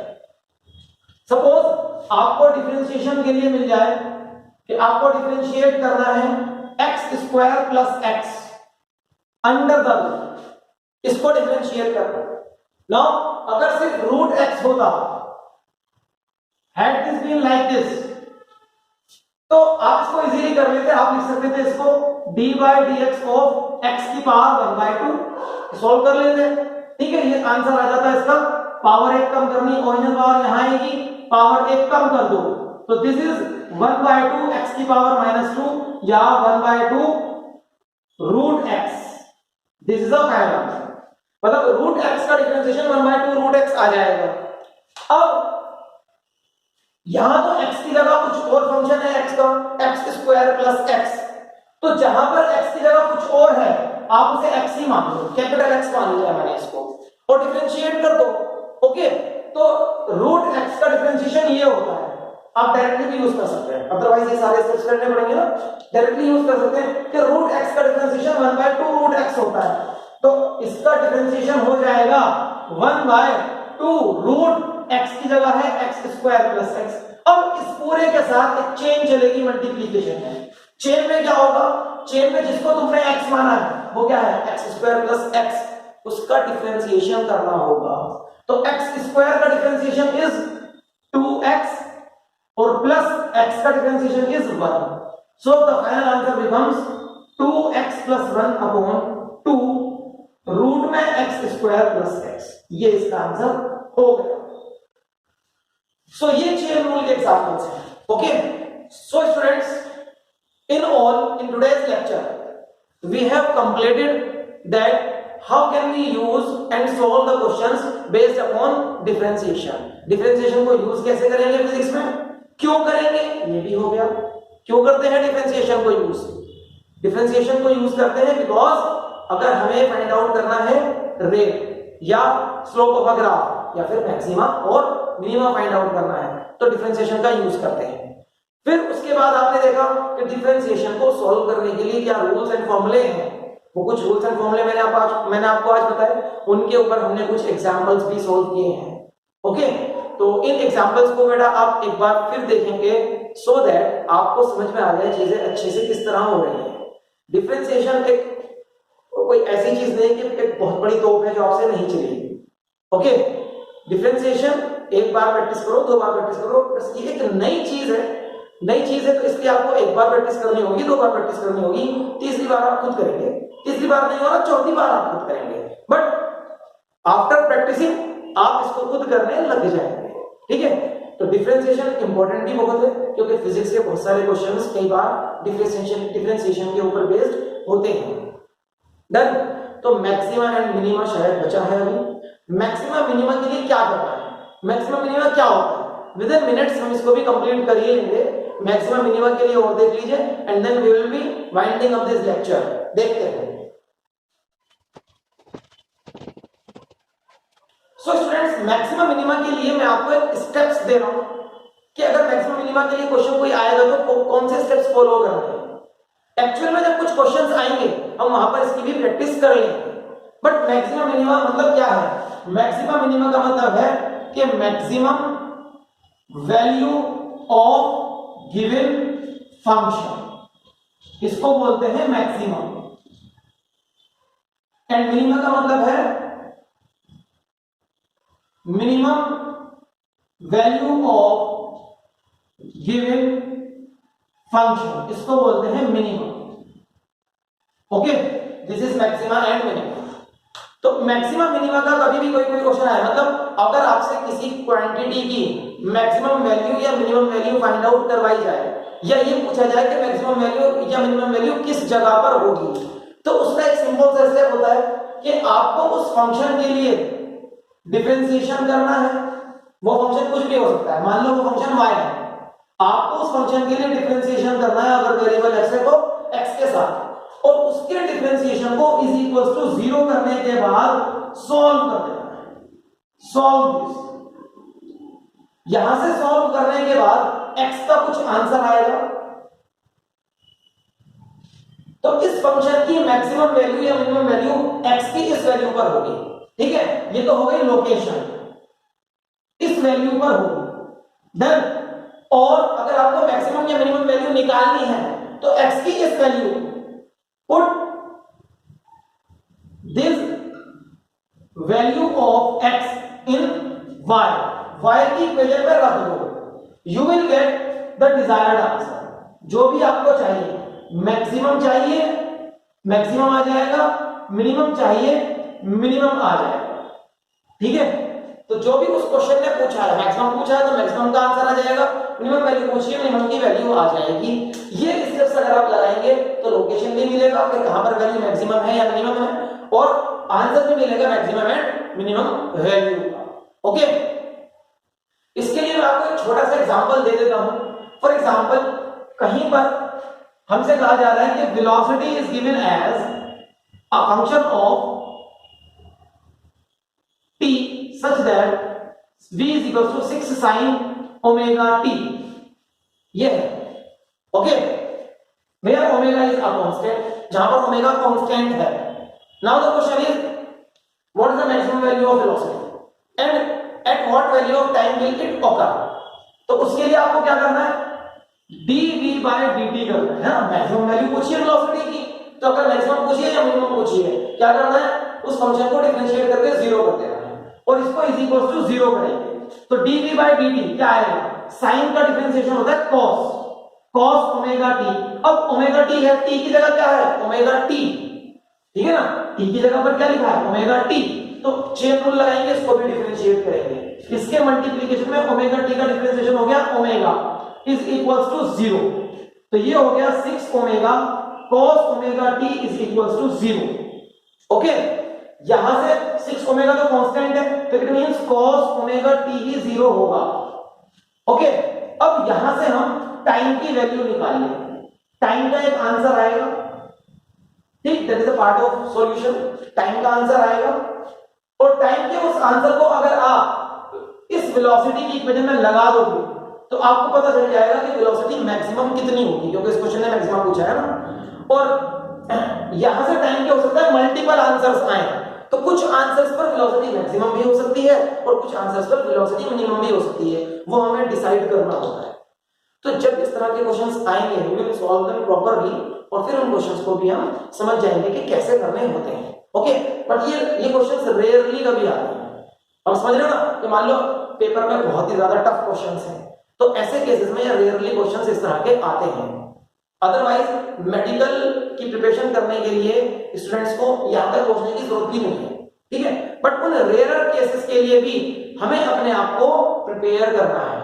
Suppose आपको डिफरेंशिएशन के लिए मिल जाए कि आपको डिफरेंशिएट करना है x square plus x under the root, इसको डिफरेंशिएट करना। नाउ अगर सिर्फ रूट x होता, had this been like this, तो आप इसको इजीली कर लेते, आप लिख सकते थे इसको dy dx ऑफ x की पावर 1/2 सॉल्व कर लेते। ठीक है, ये आंसर आ जाता है इसका। पावर एक कम करनी, ओरिजिनल पावर यहां आएगी, पावर एक कम कर दो तो दिस इज 1/2 x की पावर -2 या 1/2 root x। This is a final answer, मतलब रूट x का डिफरेंशिएशन 1/2 रूट x आ जाएगा। अब यहां तो x की जगह कुछ और फंक्शन है x का, x² + x, तो जहां पर x की जगह कुछ और है आप उसे x ही मान लो, कैपिटल X मान लिया मैंने इसको, और डिफरेंशिएट कर दो। ओके, तो रूट x का डिफरेंशिएशन ये होता है, आप डायरेक्टली भी यूज कर सकते हैं, अदरवाइज ये सारे स्टेप्स करने पड़ेंगे ना, डायरेक्टली यूज कर सकते हैं कि रूट x का डिफरेंशिएशन 1/2 रूट x होता है, तो इसका डिफरेंशिएशन हो जाएगा 1/2 रूट x की जगह है x² + x। अब इस पूरे के साथ एक चेन चलेगी, मल्टीप्लिकेशन है। चेन में क्या होगा, चेन में जिसको तुमने x माना है वो क्या है x² + x, उसका डिफरेंशिएशन करना होगा। तो x² का डिफरेंशिएशन इज 2x और प्लस x का differentiation is 1, so the final answer becomes 2x + 1/2 root में x² + x। ये इसका आंसर हो गया। सो ये चेन रूल के एग्जांपल्स हैं। Okay, so students, in all, in today's lecture we have completed that how can we use and solve the questions based upon differentiation। differentiation को यूज कैसे करेंगे फिजिक्स में, क्यों करेंगे, ये भी हो गया। क्यों करते हैं डिफरेंशिएशन को यूज, डिफरेंशिएशन को यूज करते हैं बिकॉज अगर हमें फाइंड आउट करना है रेट या स्लोप ऑफ अ ग्राफ या फिर मैक्सिमा और मिनिमा फाइंड आउट करना है तो डिफरेंशिएशन का यूज करते हैं। फिर उसके बाद आपने देखा कि डिफरेंशिएशन को सॉल्व करने के लिए क्या रूल्स एंड फॉर्मूले हैं, वो कुछ रूल्स एंड फॉर्मूले मैंने आपको आज बताए, उनके ऊपर हमने कुछ एग्जांपल्स भी सॉल्व किए हैं। ओके, तो इन एग्जांपल्स को बेटा आप एक बार फिर देखेंगे सो दैट आपको समझ में आ जाए चीजें अच्छे से किस तरह हो रही है। डिफरेंशिएशन एक कोई ऐसी चीज नहीं कि एक बहुत बड़ी तोप है जो आपसे नहीं चलेगी। ओके, डिफरेंशिएशन एक बार प्रैक्टिस करो, दो बार प्रैक्टिस करो, बस ये एक नई चीज है, नई चीज है तो इसलिए आपको एक बार प्रैक्टिस करनी होगी, दो बार प्रैक्टिस करनी होगी, तीसरी बार आप खुद करेंगे, तीसरी बार नहीं हो रहा चौथी बार आप खुद करेंगे, बट आफ्टर प्रैक्टिसिंग आप इसको खुद करने लग जाएंगे। ठीक है, तो डिफरेंशिएशन इंपॉर्टेंट भी बहुत है क्योंकि फिजिक्स के बहुत सारे क्वेश्चंस कई बार डिफरेंशिएशन के ऊपर बेस्ड होते हैं। डन, तो मैक्सिमा एंड मिनिमा शायद बचा है अभी। मैक्सिमा मिनिमा के लिए क्या करना है, मैक्सिमा मिनिमा क्या होता है, विद इन मिनट्स हम इसको भी कंप्लीट कर ही लेंगे। मैक्सिमा मिनिमा के लिए और देख लीजिए and then we will be winding up this lecture. देखते हैं। सो स्टूडेंट्स, मैक्सिमा मिनिमा के लिए मैं आपको एक स्टेप्स दे रहा हूं कि अगर मैक्सिमा मिनिमा के लिए क्वेश्चन कोई आएगा तो कौन से स्टेप्स फॉलो करने हैं। एक्चुअल में जब कुछ क्वेश्चंस आएंगे हम वहां पर इसकी भी प्रैक्टिस कर लेंगे, बट मैक्सिमा मिनिमा मतलब क्या है, मैक्सिमा मिनिमा का मतलब है कि maximum value of given function, इसको बोलते हैं मैक्सिमम। एंड मिनिमम का मतलब है minimum value of given function, इसको बोलते हैं minimum. Okay, this is maxima and minimum. तो मैक्सिमा मिनिमा का कभी भी कोई क्वेश्चन आए, मतलब अगर आपसे किसी क्वांटिटी की मैक्सिमम वैल्यू या मिनिमम वैल्यू फाइंड आउट करवाई जाए या ये पूछा जाए कि मैक्सिमम वैल्यू या मिनिमम वैल्यू किस जगह पर होगी, तो उसका एक सिंपल सा स्टेप होता है कि आपको उस फंक्शन के लिए डिफरेंशिएशन करना है। वो फंक्शन कुछ भी हो सकता है, मान लो वो फंक्शन y है, आपको उस फंक्शन के लिए डिफरेंशिएशन करना है अगर वेरिएबल x है तो x के साथ, और उसके डिफरेंशिएशन को इज इक्वल टू 0 करने के बाद सॉल्व कर देना है। सॉल्व दिस, यहां से सॉल्व करने के बाद x का कुछ आंसर आएगा, तो इस फंक्शन की मैक्सिमम वैल्यू या मिनिमम वैल्यू x की इस वैल्यू पर होगी। ठीक है, ये तो हो गई लोकेशन, इस वैल्यू पर होगी। देन और अगर आपको मैक्सिमम या मिनिमम वैल्यू निकालनी है तो x की इस value put this value of x in y की इक्वेशन में रख दो, you will get the desired answer। जो भी आपको चाहिए, मैक्सिमम चाहिए मैक्सिमम आ जाएगा, मिनिमम चाहिए मिनिमम आ जाएगा। ठीक है, तो जो भी उस क्वेश्चन ने पूछा है, मैक्सिमम पूछा है तो मैक्सिमम का आंसर आ जाएगा, मिनिमम वैल्यू पूछी है मिनिमम की वैल्यू आ जाएगी। ये स्टेप्स अगर आप लगाएंगे तो लोकेशन भी मिलेगा कि कहां पर वैल्यू मैक्सिमम है या मिनिमम है, और आंसर भी मिलेगा मैक्सिमम एंड मिनिमम वैल्यू का। ओके, इसके लिए मैं आपको एक छोटा सा एग्जांपल दे देता हूं। फॉर एग्जांपल, कहीं पर हमसे कहा जा रहा है कि velocity is given as a function of t such that v is equal to 6 sin omega t, ये है। Okay, where omega is a constant, जहां पर omega constant है। now the question is what is the maximum value of velocity and at what value of time will it occur। तो उसके लिए आपको क्या करना है, dv by dt करना है ना। मैक्सिमम वैल्यू पूछिए वेलोसिटी की, तो अगर मैक्सिमम पूछिए या मिनिमम पूछिए, क्या करना है, उस फंक्शन को डिफरेंशिएट करके जीरो कर देना है और इसको इज इक्वल टू जीरो करेंगे। तो dv by dt क्या आएगा, साइन का डिफरेंशिएशन होता है cos ओमेगा t। अब ओमेगा t है, t की जगह क्या है, ओमेगा t, ठीक है ना, t की जगह पर क्या लिखा है, ओमेगा t। तो चेन रूल लगाएंगे, इसको भी डिफरेंशिएट करेंगे। इसके मल्टीप्लिकेशन में ओमेगा t का डिफरेंशिएशन हो गया omega is equals to zero. तो ये हो गया 6 omega cos omega t is equals to zero. Okay, यहां से 6 ओमेगा तो कांस्टेंट है, तो it means cos omega t ही जीरो होगा। ओके, अब यहां से हम टाइम की वैल्यू निकाल लेंगे, टाइम का एक आंसर आएगा, ठीक, that is a part of solution. Time का आंसर आएगा और टाइम के उस आंसर को अगर आप इस वेलोसिटी की इक्वेशन में लगा दोगे तो आपको पता चल जाएगा कि वेलोसिटी मैक्सिमम कितनी होगी, क्योंकि इस क्वेश्चन ने मैक्सिमम पूछा है ना। और यहां से टाइम के हो सकता है मल्टीपल आंसर्स आए, तो कुछ आंसर्स पर वेलोसिटी मैक्सिमम भी हो सकती है और कुछ आंसर्स पर वेलोसिटी मिनिमम भी हो सकती है, वो हमें डिसाइड करना होता है। तो जब इस तरह के क्वेश्चंस आएंगे we will solve them properly और फिर उन क्वेश्चंस को भी हम समझ जाएंगे कि कैसे करने होते हैं। ओके, बट ये क्वेश्चंस रेयरली कभी आते हैं। अब समझ रहे हो ना कि मान लो पेपर में बहुत ही ज्यादा टफ क्वेश्चंस हैं, तो ऐसे केसेस में रेयरली क्वेश्चंस इस तरह के आते हैं। अदरवाइज मेडिकल की प्रिपरेशन करने के लिए स्टूडेंट्स को यहां तक पहुंचने की जरूरत भी नहीं है, ठीक है। बट उन रेयरर केसेस के लिए भी हमें अपने आप को प्रिपेयर करना है,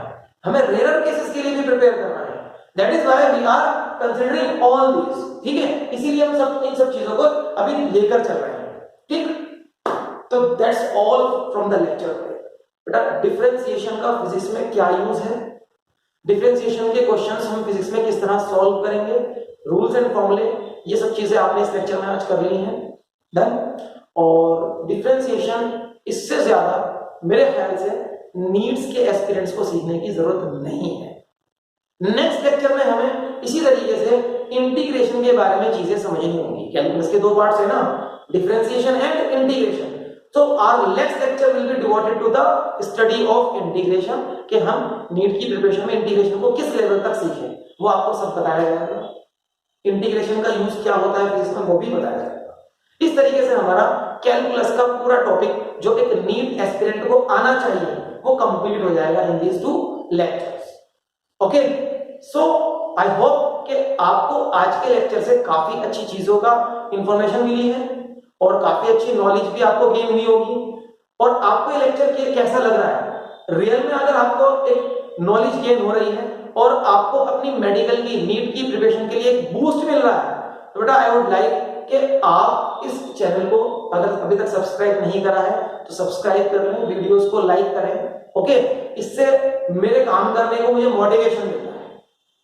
हमें रेयरर केसेस के लिए भी प्रिपेयर करना है। That is why we are considering all this, ठीक है। इसीलिए हम सब इन सब चीजों को अभी लेकर चल रहे हैं, ठीक। तो that's all from the lecture. बेटा डिफरेंशिएशन का फिजिक्स में क्या यूज है, डिफरेंशिएशन के क्वेश्चंस हम फिजिक्स में किस तरह सॉल्व करेंगे, रूल्स एंड फॉर्मूले, ये सब चीजें आपने इस लेक्चर में आज कर ली हैं, डन। और डिफरेंशिएशन इससे ज्यादा मेरे ख्याल से नीड्स के एस्पिरेंट्स को सीखने की जरूरत नहीं है। नेक्स्ट लेक्चर में हमें इसी तरीके से इंटीग्रेशन के बारे में चीजें समझनी होंगी। कैलकुलस के दो पार्ट्स है ना, differentiation and integration. So our next lecture will be devoted to the study of integration, कि हम नीट की प्रिपरेशन में इंटीग्रेशन को किस लेवल तक सीखें, वो आपको सब बताया जाएगा। इंटीग्रेशन का यूज क्या होता है फिजिक्स में वो भी बताया जाएगा। इस तरीके से हमारा कैलकुलस का पूरा टॉपिक जो एक नीट एस्पिरेंट को आना चाहिए वो कंप्लीट हो जाएगा इन दीस 2 lectures. Okay, so I hope कि आपको आज के लेक्चर से काफी अच्छी चीजों का इंफॉर्मेशन मिली है और काफी अच्छी नॉलेज भी आपको गेन हुई होगी। और आपको ये लेक्चर कैसा लग रहा है, रियल में अगर आपको एक नॉलेज गेन हो रही है और आपको अपनी मेडिकल की नीट की प्रिपरेशन के लिए एक बूस्ट मिल रहा है, तो बेटा आई वुड लाइक कि आप इस चैनल को अगर अभी तक सब्सक्राइब नहीं करा है तो सब्सक्राइब कर लें, वीडियोस को लाइक करें। ओके, इससे मेरे काम करने को मुझे मोटिवेशन मिलता है,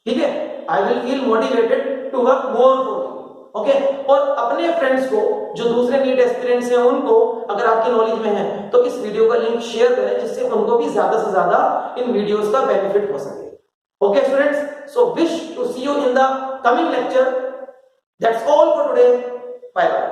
ठीक है। I will feel motivated to work more for you. Okay, और अपने फ्रेंड्स को जो दूसरे नीट एस्पिरेंट्स हैं उनको अगर आपकी नॉलेज में है तो इस वीडियो का लिंक शेयर करें, जिससे उनको भी ज्यादा से ज्यादा इन वीडियोस का बेनिफिट हो सके। Okay students, so wish to see you in the coming lecture. That's all for today, bye bye.